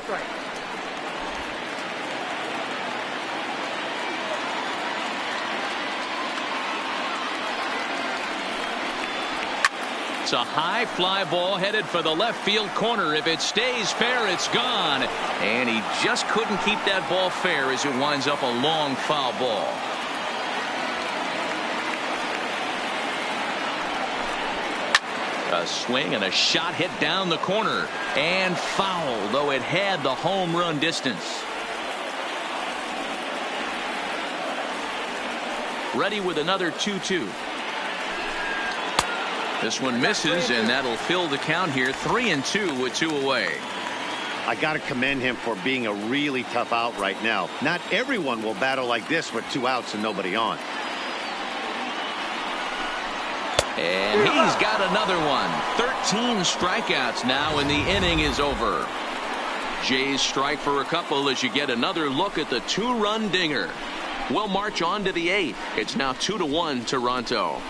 S1: It's a high fly ball headed for the left field corner. If it stays fair, it's gone. And he just couldn't keep that ball fair as it winds up a long foul ball. A swing and a shot hit down the corner and foul, though it had the home run distance. Ready with another 2-2. This one misses, and that'll fill the count here. 3-2 with 2 away.
S2: I got to commend him for being a really tough out right now. Not everyone will battle like this with 2 outs and nobody on.
S1: And he's got another one. 13 strikeouts now, and the inning is over. Jays strike for a couple as you get another look at the 2-run dinger. We'll march on to the 8th. It's now 2-1 Toronto.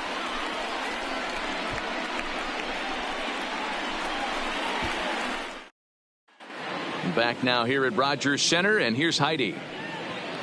S1: Back now here at Rogers Center, and here's Heidi.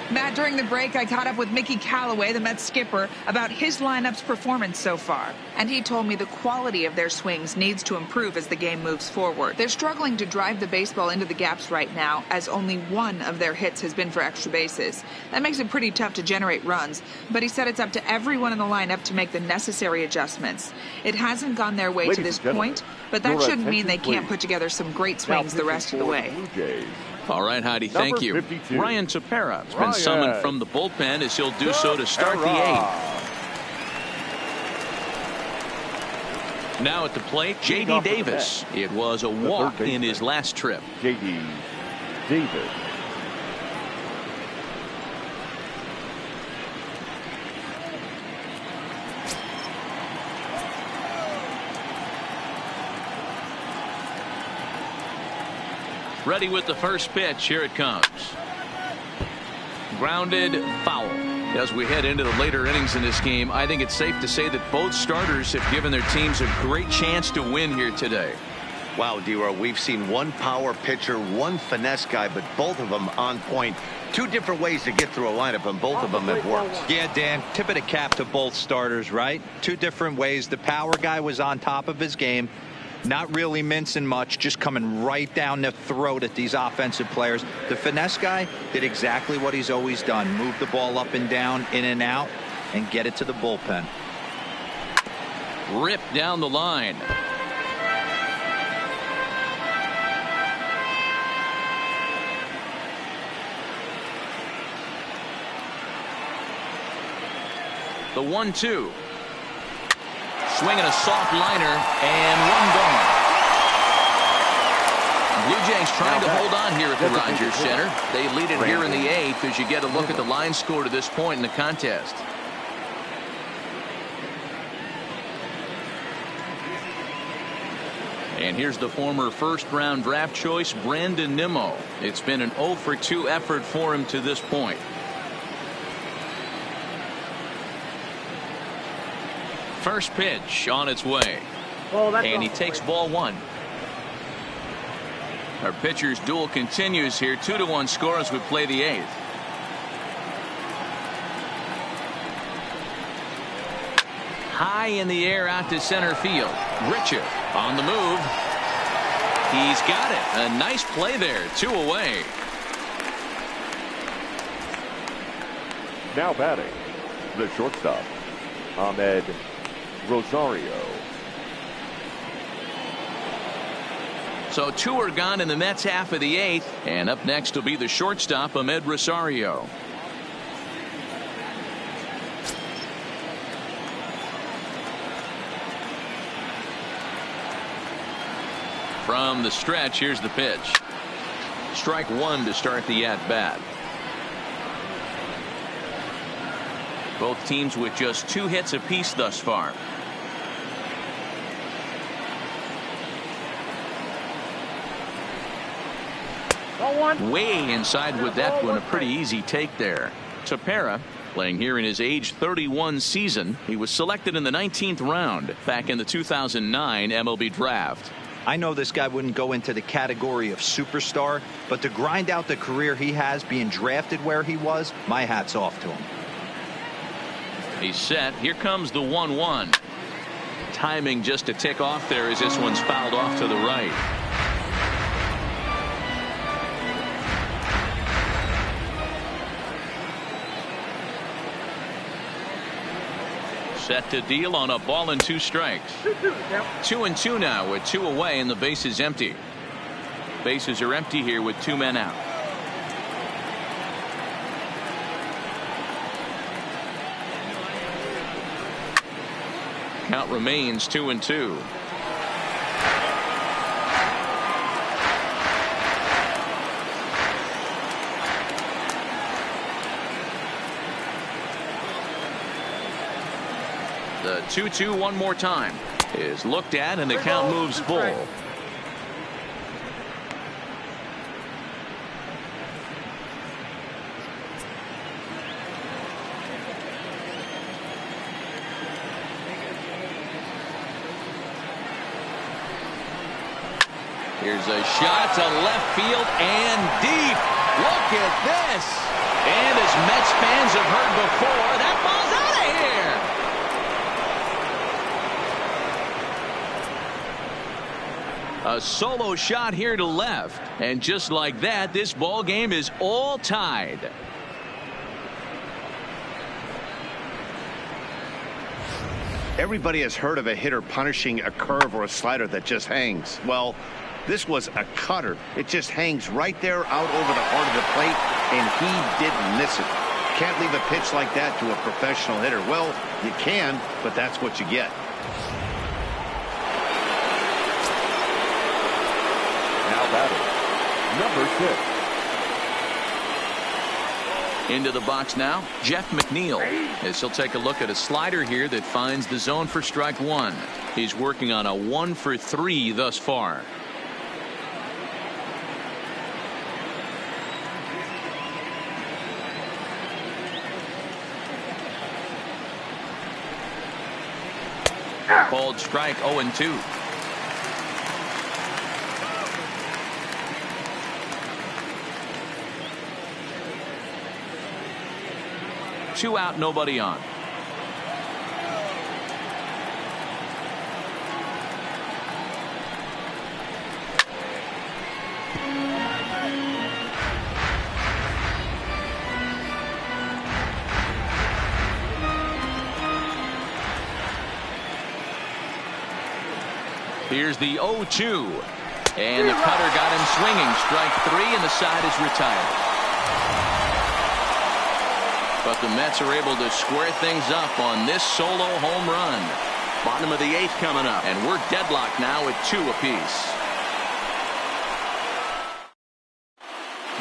S7: Matt, during the break, I caught up with Mickey Callaway, the Mets skipper, about his lineup's performance so far. And he told me the quality of their swings needs to improve as the game moves forward. They're struggling to drive the baseball into the gaps right now, as only one of their hits has been for extra bases. That makes it pretty tough to generate runs, but he said it's up to everyone in the lineup to make the necessary adjustments. It hasn't gone their way to this point, but that shouldn't mean they can't put together some great swings the rest of the way.
S1: All right, Heidi, thank you.
S4: 52.
S1: Ryan Tepera has been summoned from the bullpen as he'll do so to start the 8th. Now at the plate, J.D. Davis. It was a walk in his last trip.
S4: J.D. Davis.
S1: Ready with the first pitch. Here it comes. Grounded, foul. As we head into the later innings in this game, I think it's safe to say that both starters have given their teams a great chance to win here today.
S2: Wow, D-Roy, we've seen one power pitcher, one finesse guy, but both of them on point. Two different ways to get through a lineup, and both of them have worked.
S3: Yeah, Dan, tip of the cap to both starters, right? Two different ways. The power guy was on top of his game, not really mincing much, just coming right down the throat at these offensive players. The finesse guy did exactly what he's always done. Move the ball up and down, in and out, and get it to the bullpen.
S1: Ripped down the line. The 1-2. Swinging a soft liner, and one gone. Blue Jays trying to hold on here at the Rogers Center. They lead it here in the 8th as you get a look at the line score to this point in the contest. And here's the former first-round draft choice, Brandon Nimmo. It's been an 0-for-2 effort for him to this point. First pitch on its way. And he takes ball 1. Our pitcher's duel continues here. 2-1 score as we play the 8th. High in the air out to center field. Grichuk on the move. He's got it. A nice play there. 2 away.
S4: Now batting, the shortstop, Ahmed Rosario.
S1: So 2 are gone in the Mets half of the 8th, and up next will be the shortstop, Ahmed Rosario. From the stretch, here's the pitch. Strike 1 to start the at-bat. Both teams with just 2 hits apiece thus far. Way inside with that one. A pretty easy take there. Tepera playing here in his age 31 season. He was selected in the 19th round back in the 2009 MLB draft.
S3: I know this guy wouldn't go into the category of superstar, but to grind out the career he has being drafted where he was, my hat's off to him.
S1: He's set. Here comes the 1-1. Timing just a tick off there as this one's fouled off to the right. Set to deal on a ball and 2 strikes. 2-2 now with 2 away and the base is empty. Bases are empty here with 2 men out. Count remains 2-2. The 2-2 one more time is looked at and the count moves full. Here's a shot to left field and deep. Look at this. And as Mets fans have heard before, that ball's out of here. A solo shot here to left. And just like that, this ball game is all tied.
S2: Everybody has heard of a hitter punishing a curve or a slider that just hangs. Well, this was a cutter. It just hangs right there out over the heart of the plate, and he didn't miss it. Can't leave a pitch like that to a professional hitter. Well, you can, but that's what you get.
S4: Now batting, number 6.
S1: Into the box now, Jeff McNeil, as he'll take a look at a slider here that finds the zone for strike 1. He's working on a 1-for-3 thus far. Called strike 0-2. 2 out, nobody on. Here's the 0-2. And the cutter got him swinging. Strike 3, and the side is retired. But the Mets are able to square things up on this solo home run.
S6: Bottom of the 8th coming up.
S1: And we're deadlocked now at 2 apiece.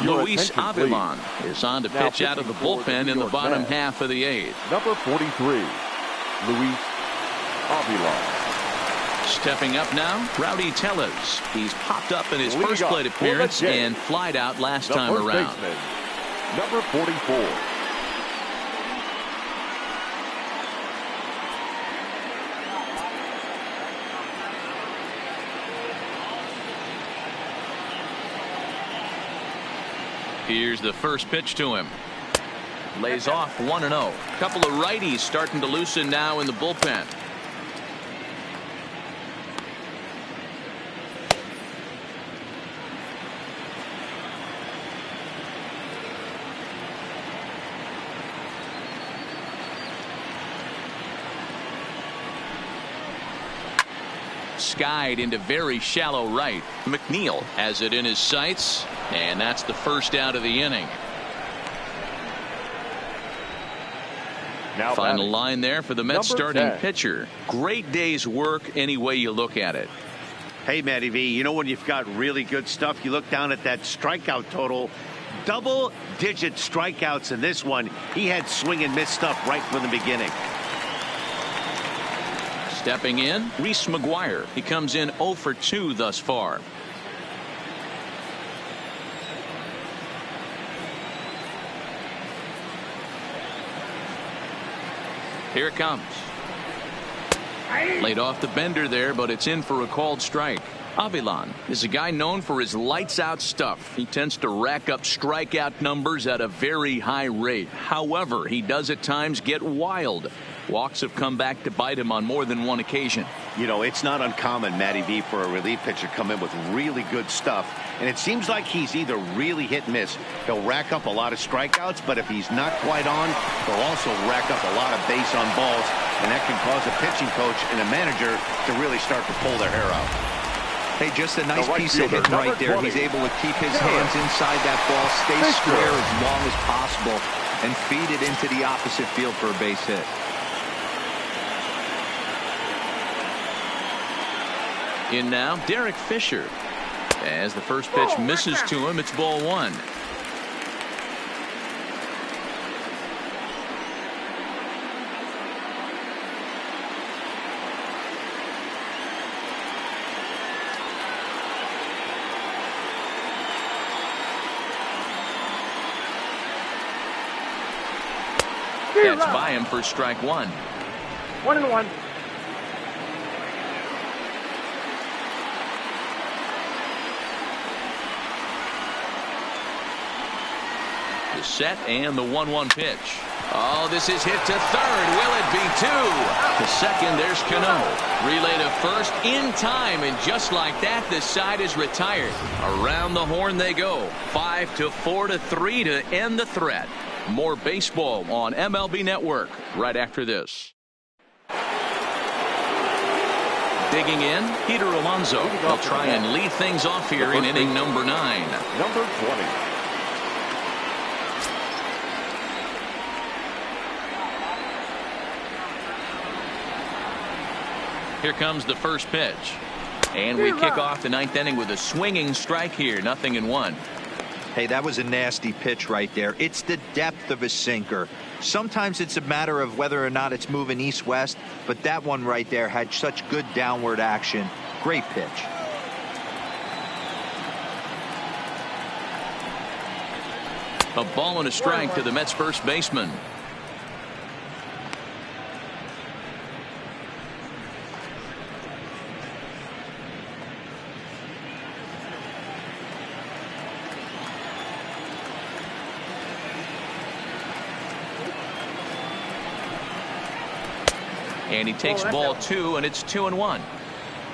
S1: Luis Avilan is on to pitch out of the bullpen in the bottom half of the 8th.
S4: Number 43, Luis Avilan.
S1: Stepping up now, Rowdy Tellez. He's popped up in his first plate appearance and flied out last time around.
S4: Baseman, number 44.
S1: Here's the first pitch to him. Lays off 1-0. Couple of righties starting to loosen now in the bullpen. Skied into very shallow right. McNeil has it in his sights, and that's the first out of the inning.
S4: Now
S1: final line there for the Mets starting
S4: 10.
S1: pitcher. Great day's work any way you look at it.
S2: Hey, Matty V, you know when you've got really good stuff, you look down at that strikeout total. Double-digit strikeouts in this one. He had swing and miss stuff right from the beginning.
S1: Stepping in, Reese McGuire. He comes in 0 for 2 thus far. Here it comes. Laid off the bender there, but it's in for a called strike. Avilan is a guy known for his lights-out stuff. He tends to rack up strikeout numbers at a very high rate. However, he does at times get wild. Walks have come back to bite him on more than one occasion.
S2: You know, it's not uncommon, Matty V, for a relief pitcher to come in with really good stuff. And it seems like he's either really hit and miss. He'll rack up a lot of strikeouts, but if he's not quite on, he'll also rack up a lot of base on balls. And that can cause a pitching coach and a manager to really start to pull their hair out.
S3: Hey, just a nice piece of hitting right there. He's able to keep his hands inside that ball, stay square as long as possible, and feed it into the opposite field for a base hit.
S1: In now, Derek Fisher. As the first pitch misses to him, it's ball 1. That's by him for strike 1.
S5: 1-1.
S1: The set and the 1-1 pitch. Oh, this is hit to third. Will it be 2? To second, there's Cano. Relay to first in time, and just like that, the side is retired. Around the horn they go. 5-4-3 to end the threat. More baseball on MLB Network right after this. Digging in, Peter Alonso. They'll try and lead things off here in inning number 9.
S4: Number 20.
S1: Here comes the first pitch. And we kick off the 9th inning with a swinging strike here. 0-1.
S3: Hey, that was a nasty pitch right there. It's the depth of a sinker. Sometimes it's a matter of whether or not it's moving east-west, but that one right there had such good downward action. Great pitch.
S1: A ball and a strike to the Mets first baseman. And he takes ball 2, and it's 2-1.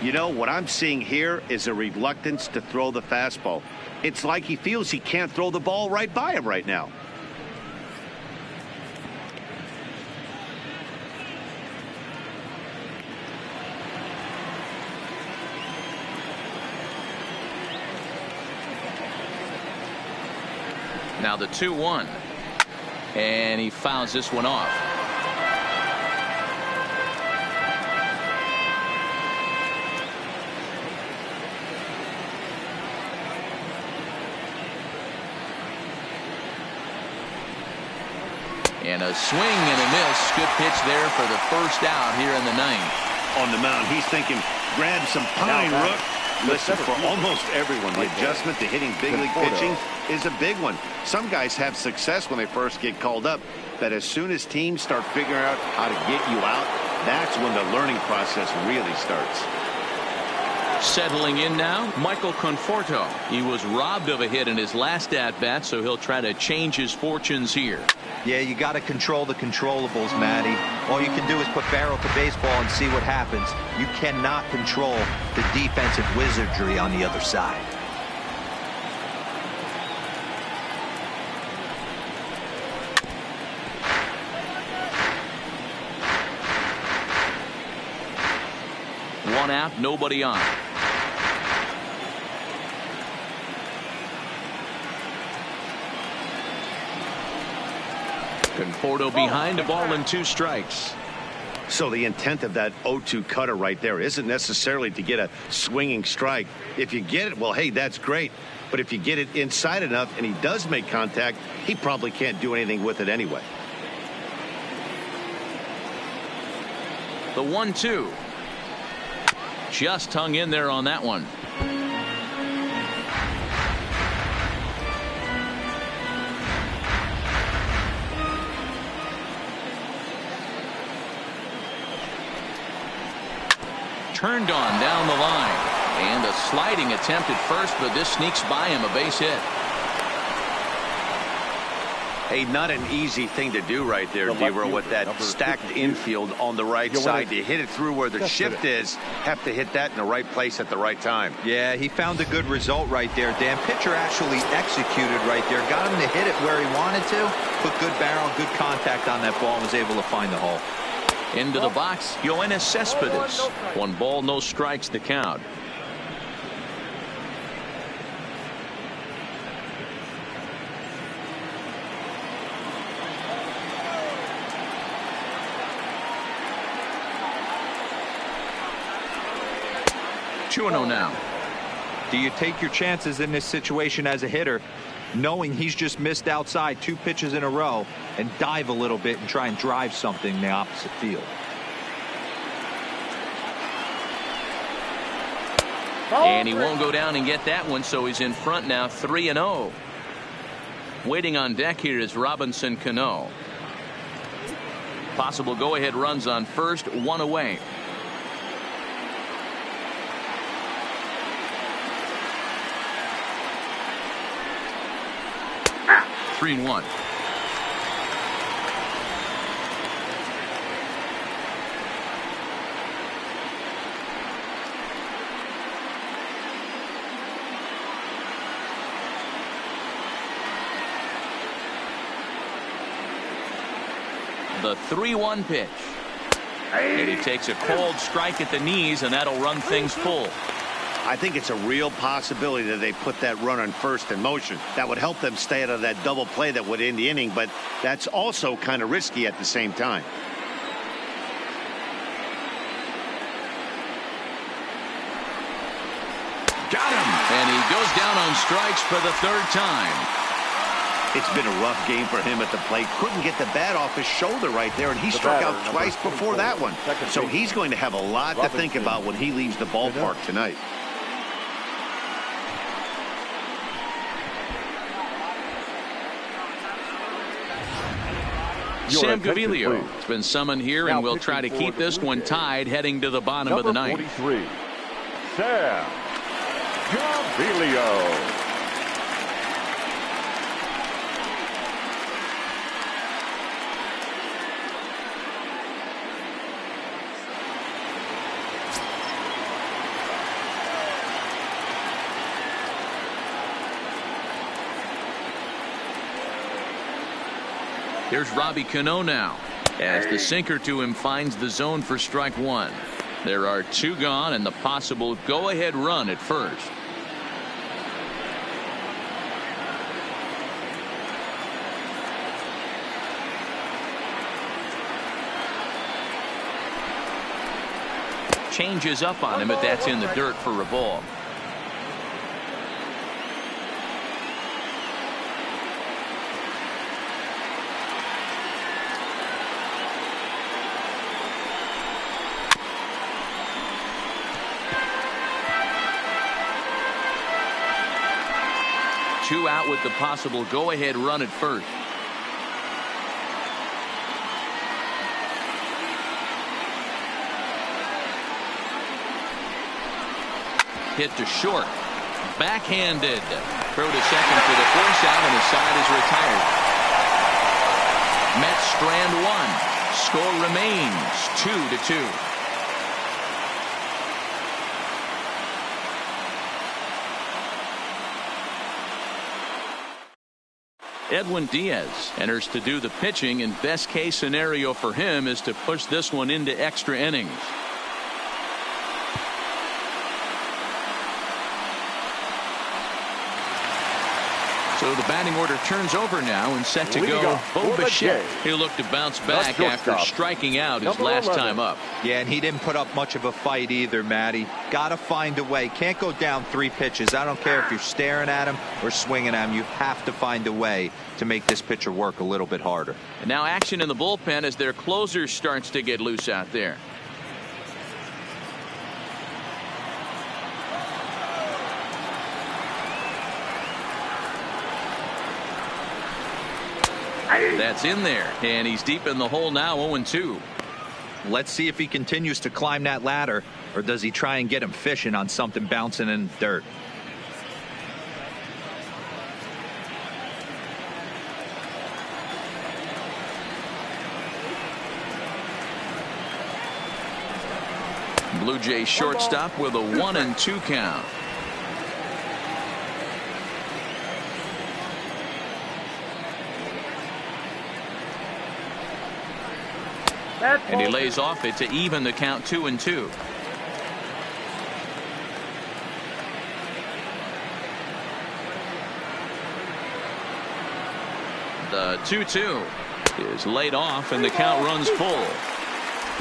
S2: You know, what I'm seeing here is a reluctance to throw the fastball. It's like he feels he can't throw the ball right by him right now.
S1: Now the 2-1. And he fouls this one off. And a swing and a miss. Good pitch there for the first out here in the 9th.
S2: On the mound, he's thinking, grab some pine, Rook. Listen, for almost everyone, the adjustment to hitting big league pitching is a big one. Some guys have success when they first get called up, but as soon as teams start figuring out how to get you out, that's when the learning process really starts.
S1: Settling in now, Michael Conforto. He was robbed of a hit in his last at-bat, so he'll try to change his fortunes here.
S3: Yeah, you got to control the controllables, Matty. All you can do is put barrel to baseball and see what happens. You cannot control the defensive wizardry on the other side.
S1: One out, nobody on. Conforto behind, a ball and 2 strikes.
S2: So the intent of that 0-2 cutter right there isn't necessarily to get a swinging strike. If you get it, well, hey, that's great. But if you get it inside enough and he does make contact, he probably can't do anything with it anyway.
S1: The 1-2. Just hung in there on that one. Turned on down the line. And a sliding attempt at first, but this sneaks by him, a base hit.
S2: Hey, not an easy thing to do right there, D-Row, with that stacked infield on the right side. To hit it through where the shift is, have to hit that in the right place at the right time.
S3: Yeah, he found a good result right there, Dan. Pitcher actually executed right there. Got him to hit it where he wanted to. Put good barrel, good contact on that ball, and was able to find the hole.
S1: Into the box, Yoenis Cespedes. 1 ball, no strikes to count. Two and 0 now.
S3: Do you take your chances in this situation as a hitter, knowing he's just missed outside 2 pitches in a row, and dive a little bit and try and drive something in the opposite field?
S1: And he won't go down and get that one, so he's in front now, 3-0. Waiting on deck here is Robinson Cano. Possible go-ahead runs on first, 1 away. Three and 1. The 3-1 pitch. And he takes a cold strike at the knees, and that'll run things full.
S2: I think it's a real possibility that they put that runner on first in motion. That would help them stay out of that double play that would end the inning, but that's also kind of risky at the same time.
S1: Got him. And he goes down on strikes for the 3rd time.
S2: It's been a rough game for him at the plate. Couldn't get the bat off his shoulder right there, and he struck out twice before that one. So he's going to have a lot to think about when he leaves the ballpark tonight.
S1: Sam Gaviglio has been summoned here, and will try to keep this one tied heading to the bottom of the 9th.
S4: 43, Sam Gaviglio.
S1: Here's Robbie Cano now, as the sinker to him finds the zone for strike one. There are two gone and the possible go-ahead run at first. Changes up on him, but that's in the dirt for a ball. Two out with the possible go-ahead run at first. Hit to short. Backhanded. Throw to second for the force out, and his side is retired. Mets strand one. Score remains 2-2. Edwin Diaz enters to do the pitching, and best case scenario for him is to push this one into extra innings. So the batting order turns over now, and set to go Bo Bichette. He'll look to bounce back after striking out his last time up.
S3: Yeah, and he didn't put up much of a fight either, Matty. Got to find a way. Can't go down 3 pitches. I don't care if you're staring at him or swinging at him. You have to find a way to make this pitcher work a little bit harder.
S1: And now action in the bullpen as their closer starts to get loose out there. That's in there, and he's deep in the hole now, 0-2.
S3: Let's see if he continues to climb that ladder, or does he try and get him fishing on something bouncing in the dirt.
S1: Blue Jays shortstop with a 1-2 count. And he lays off it to even the count 2-2. The 2-2 is laid off, and the count runs full.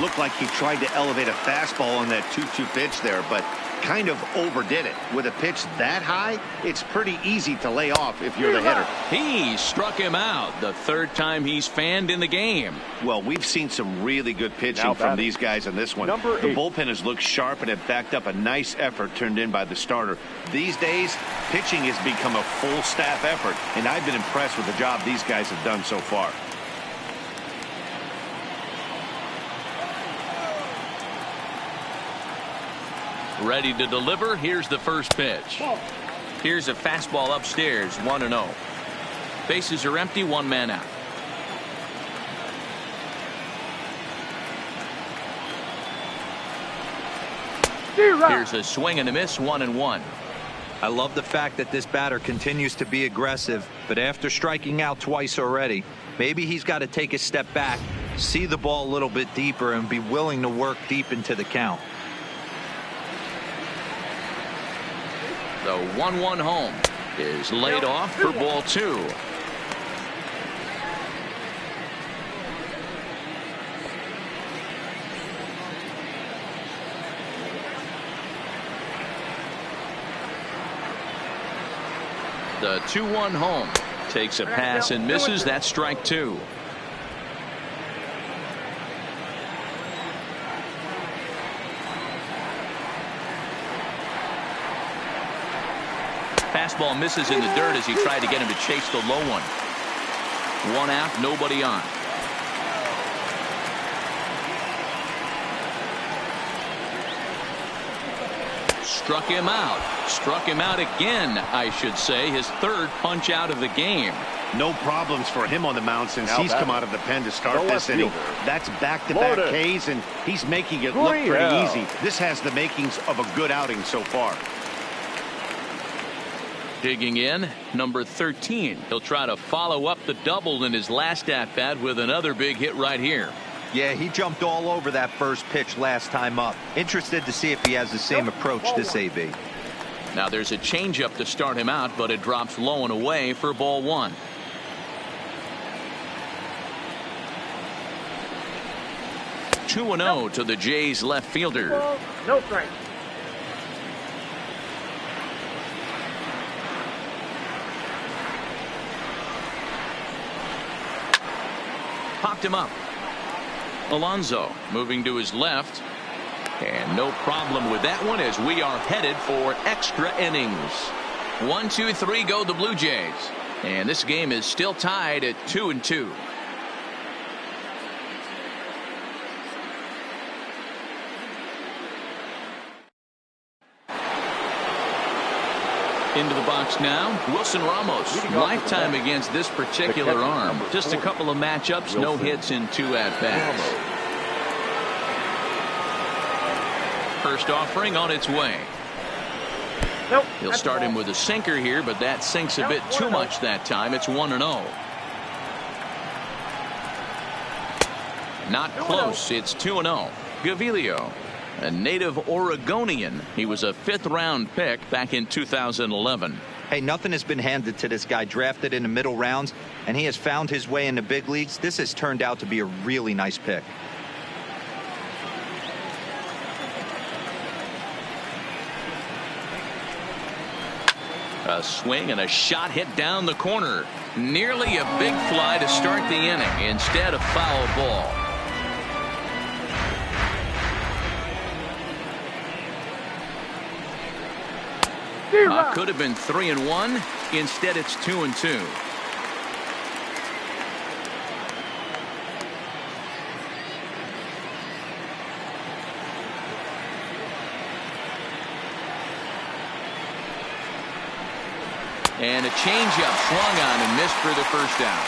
S2: Looked like he tried to elevate a fastball on that 2-2 pitch there, but kind of overdid it. With a pitch that high, it's pretty easy to lay off if you're the hitter.
S1: He struck him out, the third time he's fanned in the game.
S2: Well, we've seen some really good pitching from these guys in this one. The bullpen has looked sharp and have backed up a nice effort turned in by the starter. These days, pitching has become a full staff effort, and I've been impressed with the job these guys have done so far.
S1: Ready to deliver. Here's the first pitch. Here's a fastball upstairs, 1-0. Bases are empty, one man out. Here's a swing and a miss, 1-1.
S3: I love the fact that this batter continues to be aggressive, but after striking out twice already, maybe he's got to take a step back, see the ball a little bit deeper, and be willing to work deep into the count.
S1: The 1-1 home is laid off for ball 2. The 2-1 home takes a pass and misses. That's strike 2. Fastball misses in the dirt as he tried to get him to chase the low one. One out, nobody on. Struck him out. Struck him out again, I should say. His third punch out of the game.
S2: No problems for him on the mound since he's come out of the pen to start this inning. That's back-to-back Ks, and he's making it look pretty easy. This has the makings of a good outing so far.
S1: Digging in, number 13. He'll try to follow up the double in his last at-bat with another big hit right here.
S3: Yeah, he jumped all over that first pitch last time up. Interested to see if he has the same approach this AB.
S1: Now there's a changeup to start him out, but it drops low and away for ball one. Nope. 2-0 to the Jays left fielder.
S5: No strike.
S1: Popped him up. Alonso moving to his left. And no problem with that one as we are headed for extra innings. 1, 2, 3 go the Blue Jays. And this game is still tied at 2-2. Into the box now, Wilson Ramos. Lifetime against this particular arm. Just a couple of matchups, no hits in 2 at-bats. First offering on its way.
S5: Nope.
S1: He'll start him with a sinker here, but that sinks a bit too much that time. It's 1-0. Not close. It's 2-0. Gaviglio, a native Oregonian. He was a 5th-round pick back in 2011.
S3: Hey, nothing has been handed to this guy. Drafted in the middle rounds, and he has found his way in the big leagues. This has turned out to be a really nice pick.
S1: A swing and a shot hit down the corner. Nearly a big fly to start the inning. Instead, a foul ball. Could have been 3-1. Instead, it's 2-2. And a changeup swung on and missed for the first out.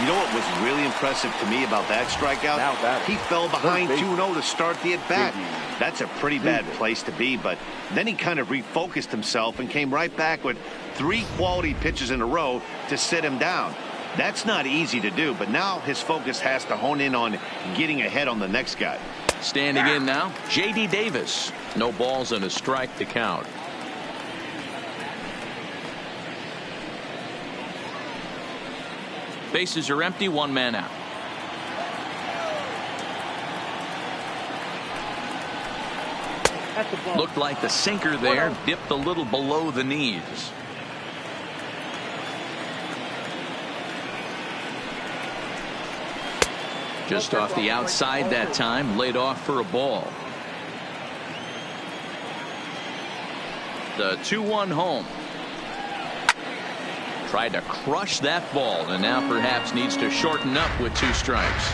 S2: You know what was really impressive to me about that strikeout? He fell behind 2-0 to start the at-bat. That's a pretty bad place to be, but then he kind of refocused himself and came right back with 3 quality pitches in a row to sit him down. That's not easy to do, but now his focus has to hone in on getting ahead on the next guy.
S1: Standing in now, J.D. Davis. No balls and a strike to count. Bases are empty, 1 man out. Looked like the sinker there dipped a little below the knees. Just off the outside that time, laid off for a ball. The 2-1 home. Tried to crush that ball and now perhaps needs to shorten up with 2 strikes.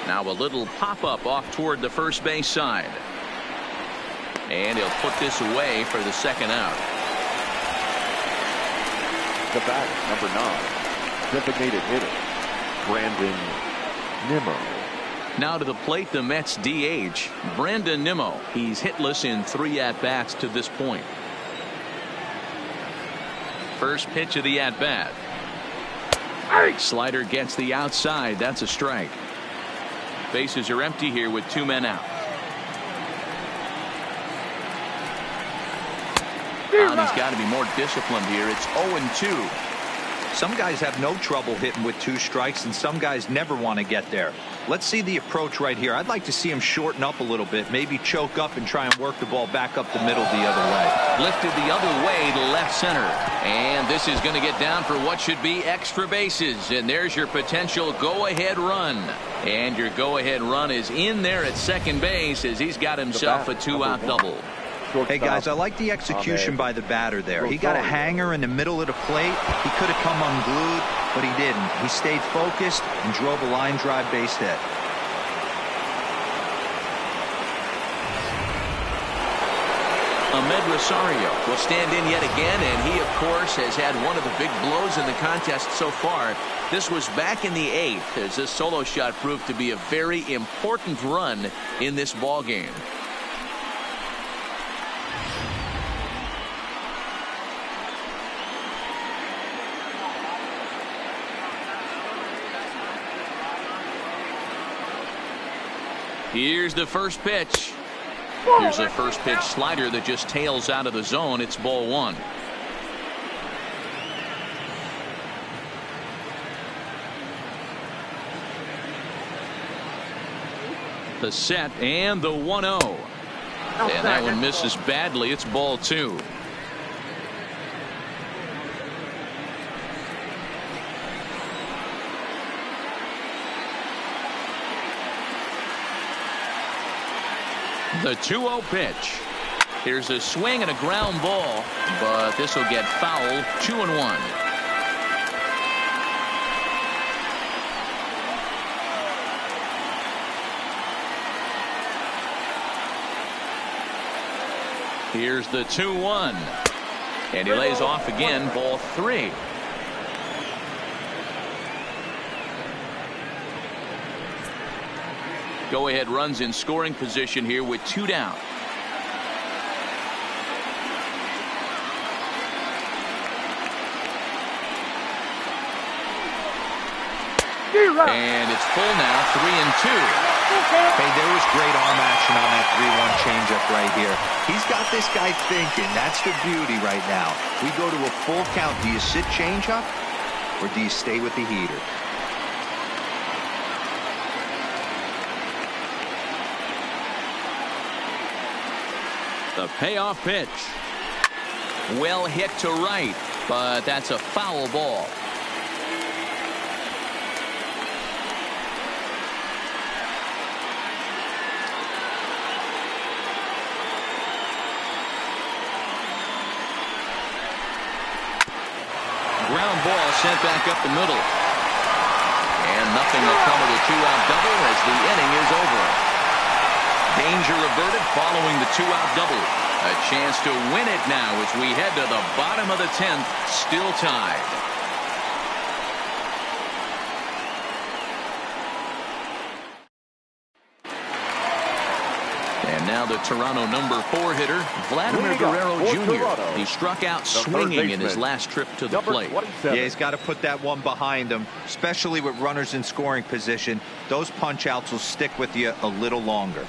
S1: Now a little pop-up off toward the first base side. And he'll put this away for the second out.
S4: The batter, number 9, designated hitter, Brandon Nimmo.
S1: Now to the plate, the Mets DH, Brandon Nimmo. He's hitless in 3 at-bats to this point. First pitch of the at-bat. Slider gets the outside. That's a strike. Bases are empty here with 2 men out. He's got to be more disciplined here. It's 0-2.
S3: Some guys have no trouble hitting with 2 strikes, and some guys never want to get there. Let's see the approach right here. I'd like to see him shorten up a little bit, maybe choke up and try and work the ball back up the middle the other way.
S1: Lifted the other way to left center. And this is going to get down for what should be extra bases. And there's your potential go-ahead run. And your go-ahead run is in there at second base as he's got himself a 2-out double.
S3: Hey guys, I like the execution by the batter there. He got a hanger in the middle of the plate. He could have come unglued, but he didn't. He stayed focused and drove a line drive base hit.
S1: Ahmed Rosario will stand in yet again, and he, of course, has had one of the big blows in the contest so far. This was back in the 8th, as this solo shot proved to be a very important run in this ball game. Here's the first pitch. Here's a first pitch slider that just tails out of the zone. It's ball 1. The set and the 1-0. And that one misses badly. It's ball 2. The 2-0 pitch. Here's a swing and a ground ball, but this will get foul. 2-1. Here's the 2-1. And he lays off again. Ball 3. Go ahead runs in scoring position here with 2 down. And it's full now. 3-2.
S3: Hey, there was great arm action on that 3-1 changeup right here. He's got this guy thinking. That's the beauty right now. We go to a full count. Do you sit changeup or do you stay with the heater?
S1: The payoff pitch. Well hit to right, but that's a foul ball. Ground ball sent back up the middle. And nothing will come of the 2-out double as the inning is over. Danger averted following the 2-out double. A chance to win it now as we head to the bottom of the 10th, still tied. And now the Toronto number 4 hitter, Vladimir Guerrero Jr. He struck out swinging in his last trip to the plate.
S3: Yeah, he's got to put that one behind him, especially with runners in scoring position. Those punch outs will stick with you a little longer.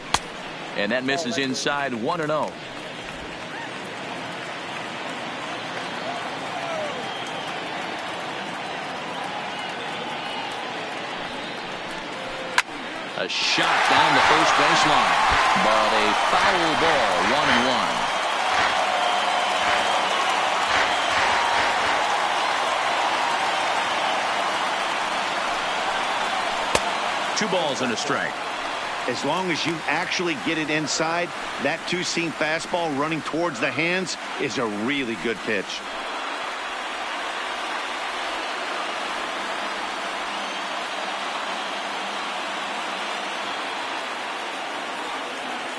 S1: And that misses inside. 1-0. A shot down the first baseline, but a foul ball. 1-1. 2 balls and a strike.
S2: As long as you actually get it inside, that 2-seam fastball running towards the hands is a really good pitch.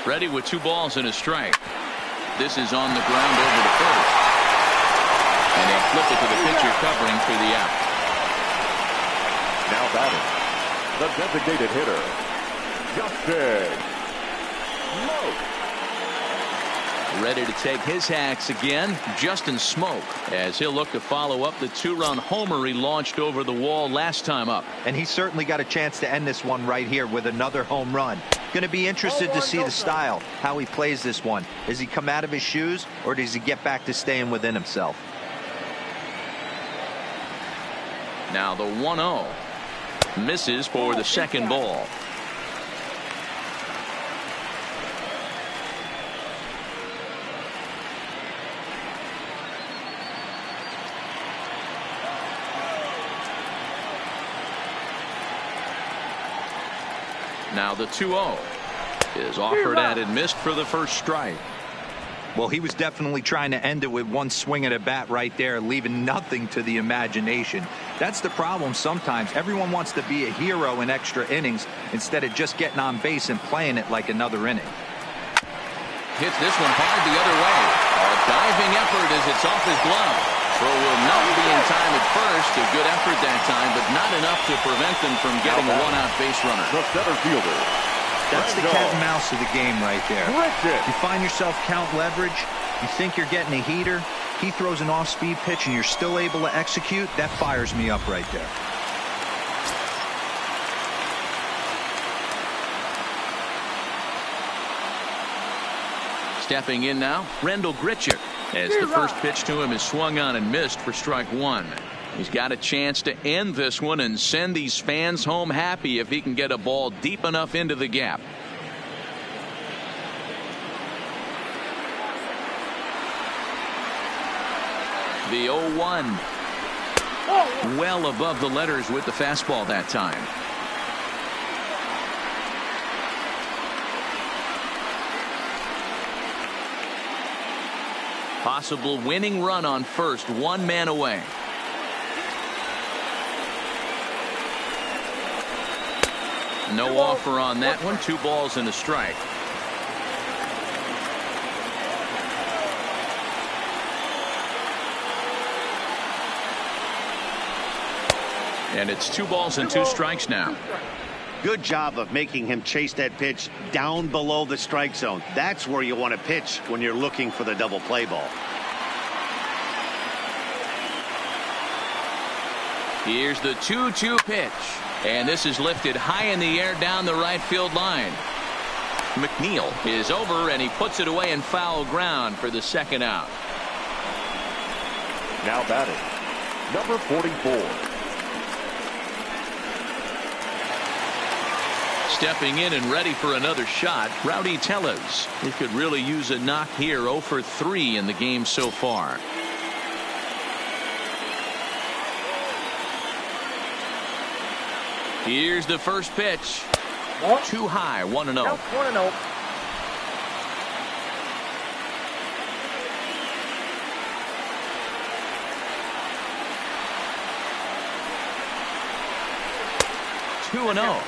S1: Ready with 2 balls and a strike. This is on the ground over to first. And they flip it to the pitcher covering for the out.
S4: Now batting, the designated hitter, Justin Smoak.
S1: Ready to take his hacks again, Justin Smoak, as he'll look to follow up the 2-run homer he launched over the wall last time up.
S3: And he certainly got a chance to end this one right here with another home run. Going to be interested to see the style, how he plays this one. Does he come out of his shoes or does he get back to staying within himself?
S1: Now the 1-0 misses for the second ball. Now the 2-0 is offered at and missed for the first strike.
S3: Well, he was definitely trying to end it with one swing at a bat right there, leaving nothing to the imagination. That's the problem sometimes. Everyone wants to be a hero in extra innings instead of just getting on base and playing it like another inning.
S1: hits this one hard the other way. A diving effort as it's off his glove. Throw will not be in time at first. A good effort that time, but not enough to prevent them from getting a one-out base runner.
S4: The center fielder.
S3: That's the cat and mouse of the game right there.
S4: Grichuk.
S3: You find yourself count leverage. You think you're getting a heater. He throws an off-speed pitch and you're still able to execute. That fires me up right there.
S1: Stepping in now, Rendell Grichuk, as the first pitch to him is swung on and missed for strike one. He's got a chance to end this one and send these fans home happy if he can get a ball deep enough into the gap. The 0-1. Well above the letters with the fastball that time. Possible winning run on first, one man away. No offer on that one. 2 balls and a strike. And it's 2 balls and 2 strikes now.
S2: Good job of making him chase that pitch down below the strike zone. That's where you want to pitch when you're looking for the double play ball.
S1: Here's the 2-2 pitch. And this is lifted high in the air down the right field line. McNeil is over and he puts it away in foul ground for the second out.
S4: Now batting, number 44.
S1: Stepping in and ready for another shot, Rowdy Tellez. He could really use a knock here. 0 for 3 in the game so far. Here's the first pitch. Too high, 1-0.
S5: 1-0.
S1: Two and 0.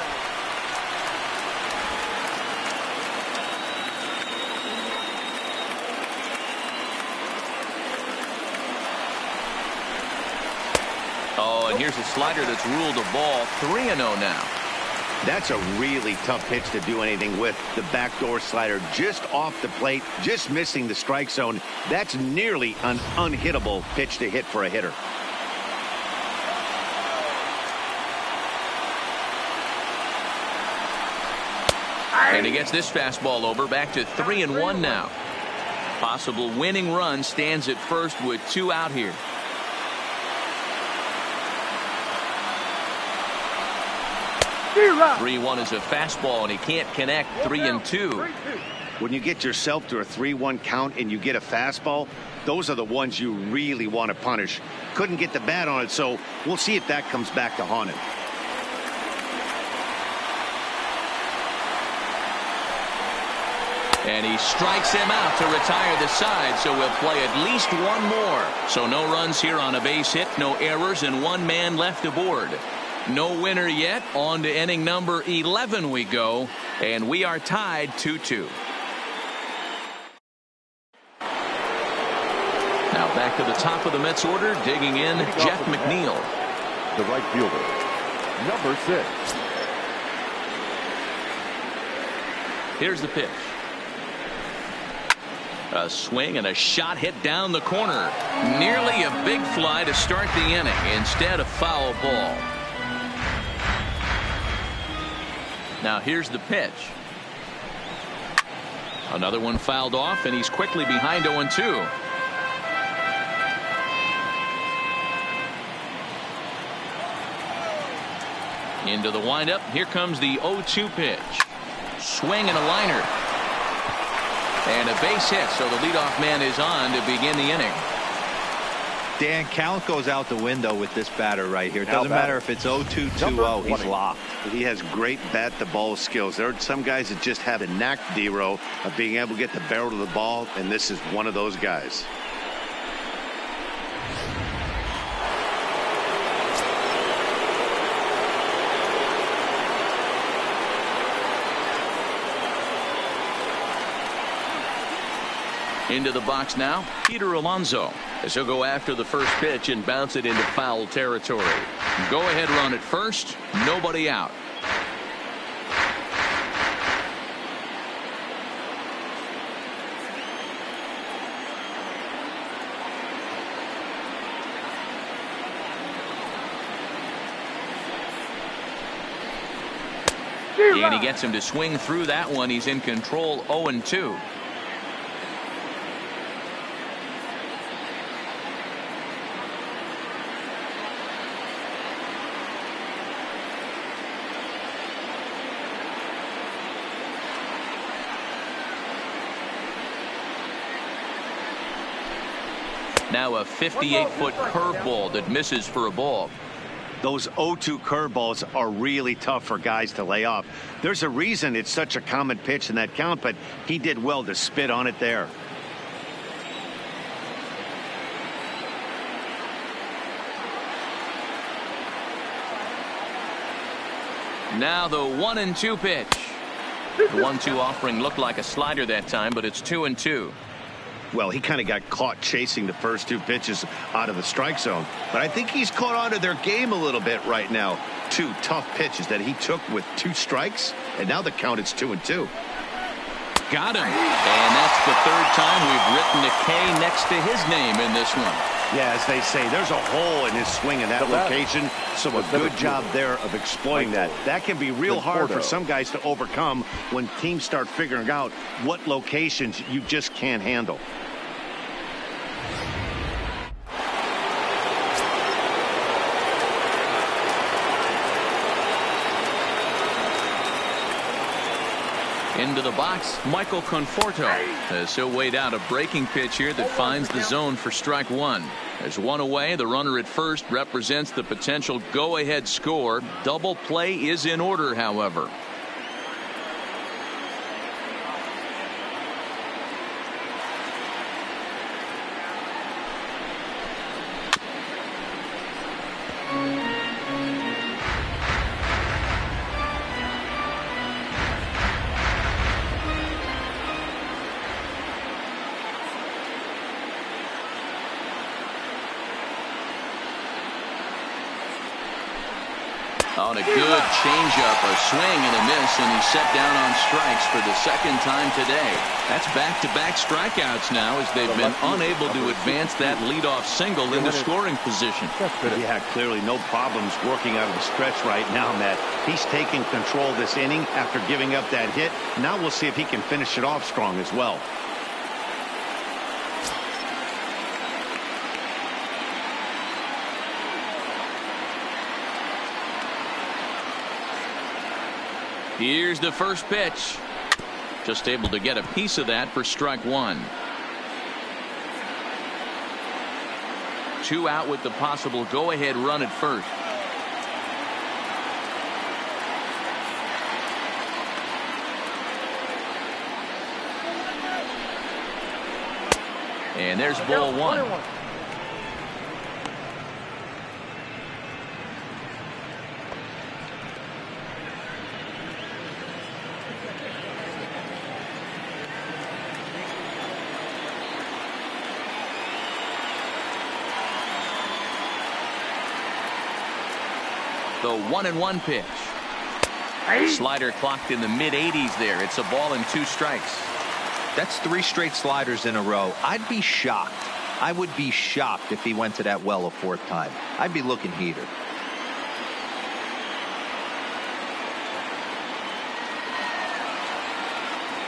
S1: Oh, and here's a slider that's ruled a ball. 3-0 now.
S2: That's a really tough pitch to do anything with. The backdoor slider just off the plate, just missing the strike zone. That's nearly an unhittable pitch to hit for a hitter.
S1: And he gets this fastball over. Back to 3-1 now. Possible winning run stands at first with 2 out here.
S5: Zero.
S1: 3-1 is a fastball and he can't connect. 3-2.
S2: When you get yourself to a 3-1 count and you get a fastball, those are the ones you really want to punish. Couldn't get the bat on it, so we'll see if that comes back to haunt him.
S1: And he strikes him out to retire the side, so we'll play at least 1 more. So no runs here on a base hit, no errors, and 1 man left aboard. No winner yet. On to inning number 11 we go, and we are tied 2-2. Now back to the top of the Mets order, digging in, Jeff McNeil.
S4: The right fielder, number 6.
S1: Here's the pitch. A swing and a shot hit down the corner. Nearly a big fly to start the inning. Instead, a foul ball. Now here's the pitch. Another one fouled off, and he's quickly behind 0-2. Into the windup. Here comes the 0-2 pitch. Swing and a liner. And a base hit, so the leadoff man is on to begin the inning.
S3: Dan, count goes out the window with this batter right here. It doesn't matter if it's 0-2, 2-0. He's locked.
S2: He has great bat-to-ball skills. There are some guys that just have a knack, D-Row, of being able to get the barrel to the ball, and this is one of those guys.
S1: Into the box now, Peter Alonso, as he'll go after the first pitch and bounce it into foul territory. Go ahead run at first, nobody out. And he gets him to swing through that one. He's in control, 0-2. Now a 58-foot curveball that misses for a ball.
S2: Those 0-2 curveballs are really tough for guys to lay off. There's a reason it's such a common pitch in that count, but he did well to spit on it there.
S1: Now the 1-2 pitch. The 1-2 offering looked like a slider that time, but it's 2-2.
S2: Well, he kind of got caught chasing the first two pitches out of the strike zone. But I think he's caught on to their game a little bit right now. Two tough pitches that he took with 2 strikes, and now the count is 2-2.
S1: Got him. And that's the third time we've written a K next to his name in this one.
S2: Yeah, as they say, there's a hole in his swing in that location, so a good job there of exploiting that. That can be real hard for some guys to overcome when teams start figuring out what locations you just can't handle.
S1: Into the box, Michael Conforto, as he'll wait out a breaking pitch here that finds the zone for strike one. There's one away. The runner at first represents the potential go-ahead score. Double play is in order, however. On a good changeup, a swing and a miss, and he's set down on strikes for the second time today. That's back-to-back strikeouts now as they've been unable to advance that leadoff single into scoring position.
S2: Yeah, clearly no problems working out of the stretch right now, Matt. He's taking control this inning after giving up that hit. Now we'll see if he can finish it off strong as well.
S1: Here's the first pitch. Just able to get a piece of that for strike one. 2 out with the possible go-ahead run at first. And there's ball one. The 1-1 pitch. Slider clocked in the mid-80s there. It's a ball and 2 strikes.
S3: That's 3 straight sliders in a row. I'd be shocked. I would be shocked if he went to that well a 4th time. I'd be looking heated.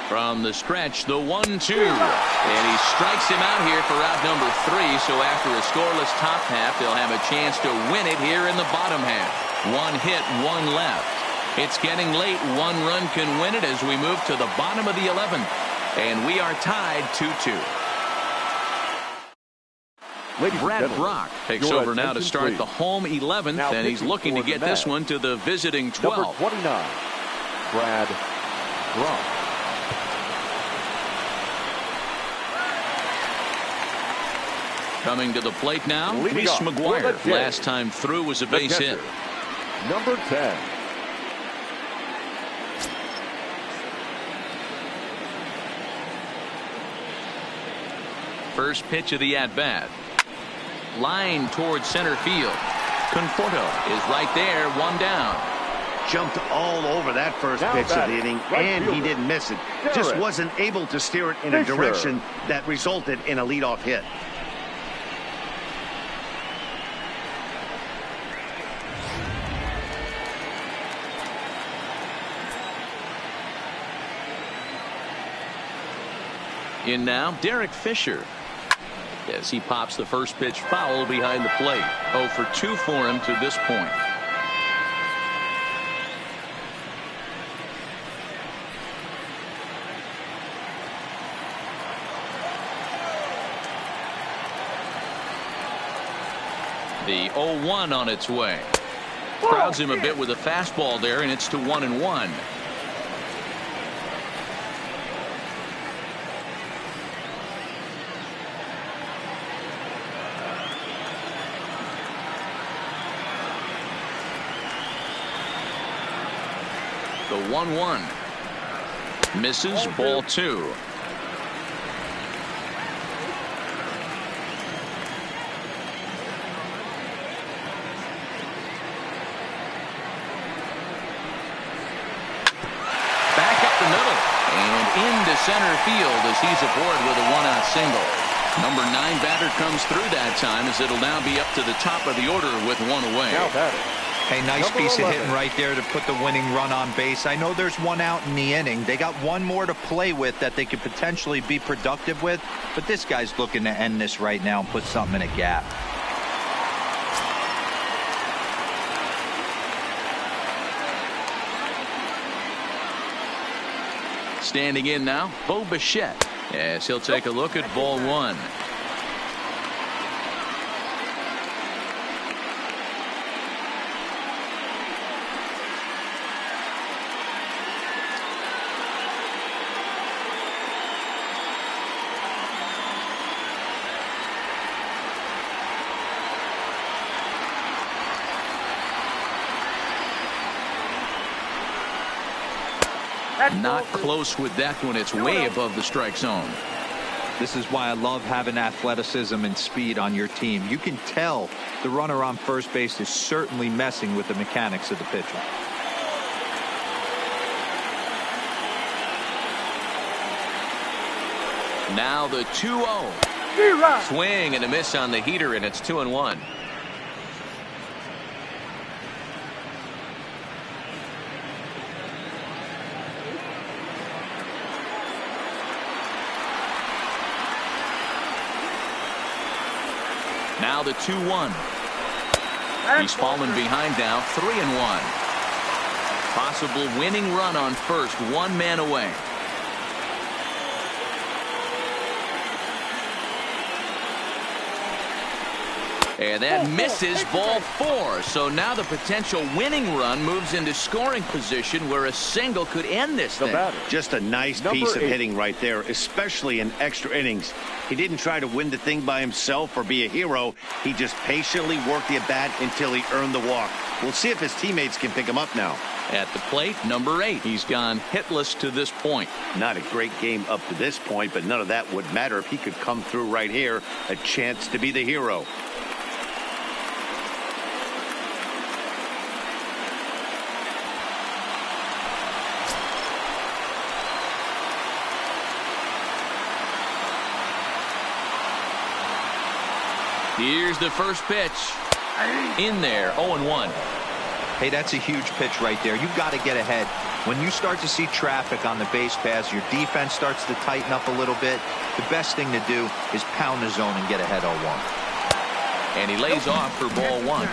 S1: From the stretch, the 1-2. And he strikes him out here for out number 3. So after a scoreless top half, they'll have a chance to win it here in the bottom half. 1 hit, 1 left. It's getting late. 1 run can win it as we move to the bottom of the 11th. And we are tied 2-2. Brad Brock takes over now to start the home 11th, and he's looking to get this one to the visiting 12.
S4: Number 29, Brad Brock.
S1: Coming to the plate now, Reese McGuire. Last time through was a base hit.
S4: Number 10.
S1: First pitch of the at-bat. Line towards center field. Conforto is right there, one down.
S2: Jumped all over that first pitch of the inning, and he didn't miss it. Just wasn't able to steer it in a direction that resulted in a leadoff hit.
S1: In now, Derek Fisher. As he pops the first pitch foul behind the plate. 0 for 2 for him to this point. The 0-1 on its way. Crowds him a bit with a fastball there, and it's to 1-1. The 1-1 misses, ball 2. Into center field as he's aboard with a 1-out single. Number 9 batter comes through that time as it'll now be up to the top of the order with 1 away.
S3: Hey, nice piece of hitting right there to put the winning run on base. I know there's 1 out in the inning. They got 1 more to play with that they could potentially be productive with, but this guy's looking to end this right now and put something in a gap.
S1: Standing in now, Bo Bichette, as he'll take a look at ball 1. Not close with that one. It's way above the strike zone.
S3: This is why I love having athleticism and speed on your team. You can tell the runner on first base is certainly messing with the mechanics of the pitcher.
S1: Now the 2-0. Swing and a miss on the heater, and it's 2-1. Now the 2-1. He's fallen behind now, 3-1. Possible winning run on first, 1 man away. And that misses, ball 4. So now the potential winning run moves into scoring position where a single could end this thing.
S2: Just a nice piece of hitting right there, especially in extra innings. He didn't try to win the thing by himself or be a hero. He just patiently worked the at-bat until he earned the walk. We'll see if his teammates can pick him up now.
S1: At the plate, number 8. He's gone hitless to this point.
S2: Not a great game up to this point, but none of that would matter if he could come through right here. A chance to be the hero.
S1: Here's the first pitch. In there, 0-1.
S3: Hey, that's a huge pitch right there. You've got to get ahead. When you start to see traffic on the base paths, your defense starts to tighten up a little bit. The best thing to do is pound the zone and get ahead 0-1.
S1: And he lays off for ball 1.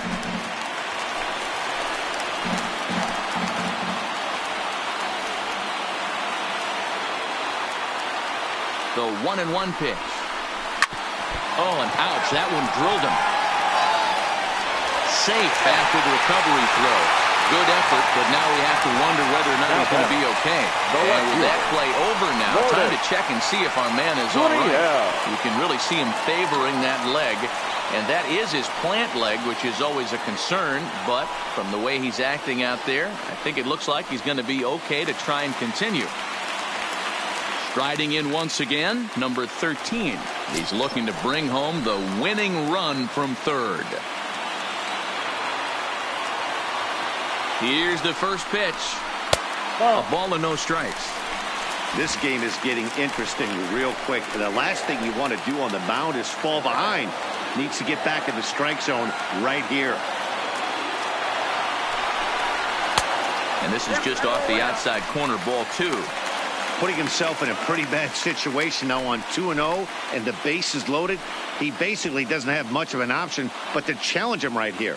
S1: The 1-1 pitch. Oh, and ouch, that one drilled him. Safe after the recovery throw. Good effort, but now we have to wonder whether or not he's going to be okay. And with that play over now, time to check and see if our man is all right. You can really see him favoring that leg, and that is his plant leg, which is always a concern, but from the way he's acting out there, I think it looks like he's going to be okay to try and continue. Striding in once again, number 13. He's looking to bring home the winning run from third. Here's the first pitch. A ball and no strikes.
S2: This game is getting interesting real quick. The last thing you want to do on the mound is fall behind. Needs to get back in the strike zone right here.
S1: And this is just off the outside corner, ball 2.
S2: Putting himself in a pretty bad situation now on 2-0, and the base is loaded. He basically doesn't have much of an option but to challenge him right here.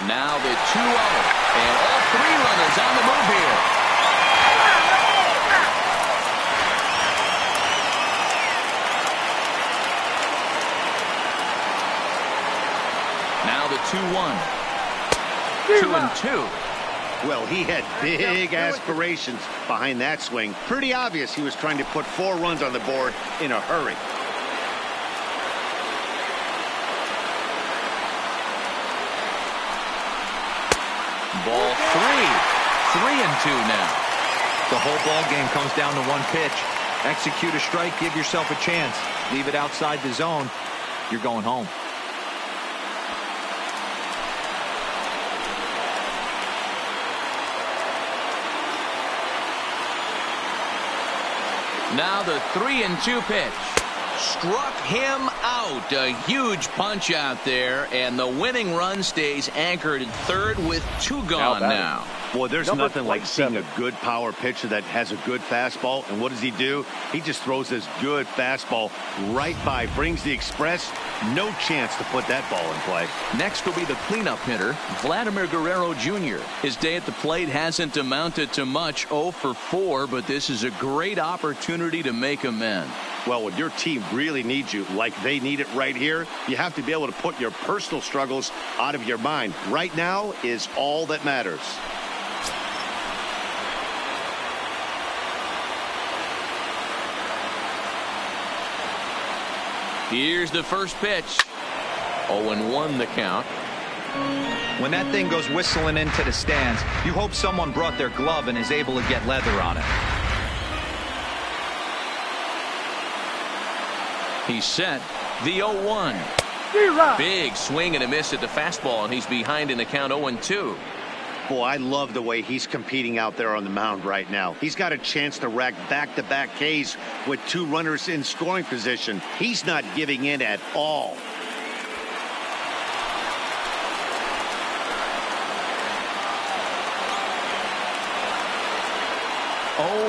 S1: Now the 2-0, and all 3 runners on the move here. Now the 2-1. 2-2.
S2: Well, he had big aspirations behind that swing. Pretty obvious he was trying to put 4 runs on the board in a hurry.
S1: Ball 3. 3-2 now.
S3: The whole ball game comes down to one pitch. Execute a strike, give yourself a chance. Leave it outside the zone, you're going home.
S1: Now the 3-2 pitch. Struck him out. A huge punch out there, and the winning run stays anchored at third with 2 gone now.
S2: Boy, there's nothing like seeing a good power pitcher that has a good fastball. And what does he do? He just throws this good fastball right by, brings the express. No chance to put that ball in play.
S1: Next will be the cleanup hitter, Vladimir Guerrero Jr. His day at the plate hasn't amounted to much, 0 for 4, but this is a great opportunity to make amends.
S2: Well, when your team really needs you, like they need it right here, you have to be able to put your personal struggles out of your mind. Right now is all that matters.
S1: Here's the first pitch. 0-1 the count.
S3: When that thing goes whistling into the stands, you hope someone brought their glove and is able to get leather on it.
S1: He's set. The 0-1. Big swing and a miss at the fastball, and he's behind in the count 0-2.
S2: Boy, I love the way he's competing out there on the mound right now. He's got a chance to rack back-to-back Ks with 2 runners in scoring position. He's not giving in at all.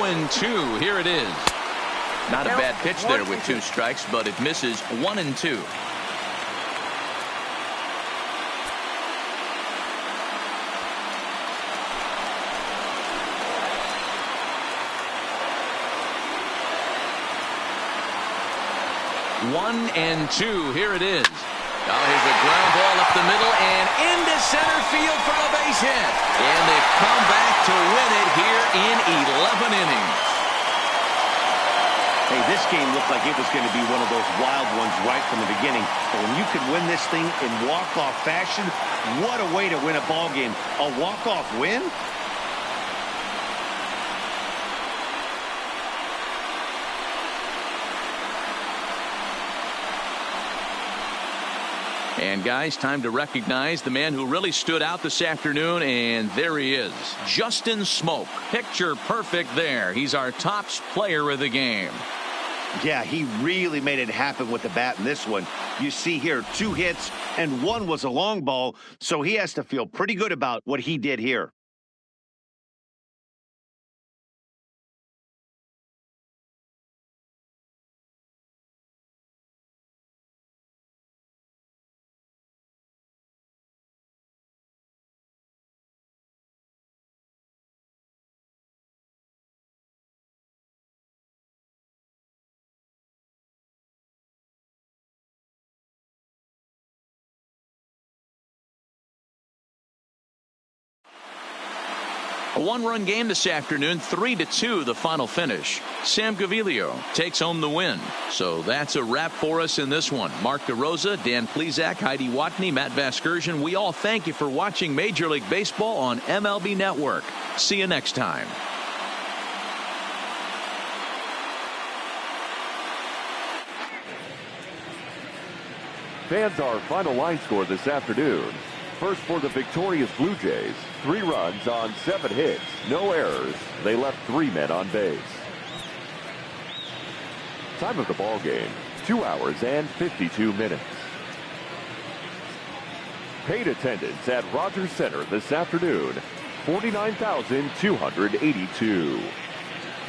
S1: And 2. Here it is. Not a bad pitch there with 2 strikes, but it misses 1-2. One and 2. Here it is. Now here's a ground ball up the middle and into center field for a base hit. And they come back to win it here in 11 innings.
S2: Hey, this game looked like it was going to be one of those wild ones right from the beginning. But when you can win this thing in walk-off fashion, what a way to win a ball game. A walk-off win?
S1: And guys, time to recognize the man who really stood out this afternoon, and there he is, Justin Smoak. Picture perfect there. He's our top player of the game.
S2: Yeah, he really made it happen with the bat in this one. You see here 2 hits and 1 was a long ball, so he has to feel pretty good about what he did here.
S1: A one-run game this afternoon, 3-2 the final finish. Sam Gaviglio takes home the win. So that's a wrap for us in this one. Mark DeRosa, Dan Plesac, Heidi Watney, Matt Vasgersian. We all thank you for watching Major League Baseball on MLB Network. See you next time.
S4: Fans, our final line score this afternoon. First for the victorious Blue Jays, 3 runs on 7 hits, no errors. They left 3 men on base. Time of the ball game, 2 hours and 52 minutes. Paid attendance at Rogers Center this afternoon, 49,282.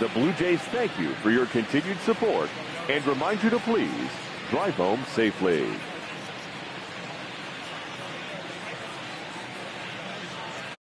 S4: The Blue Jays thank you for your continued support and remind you to please drive home safely.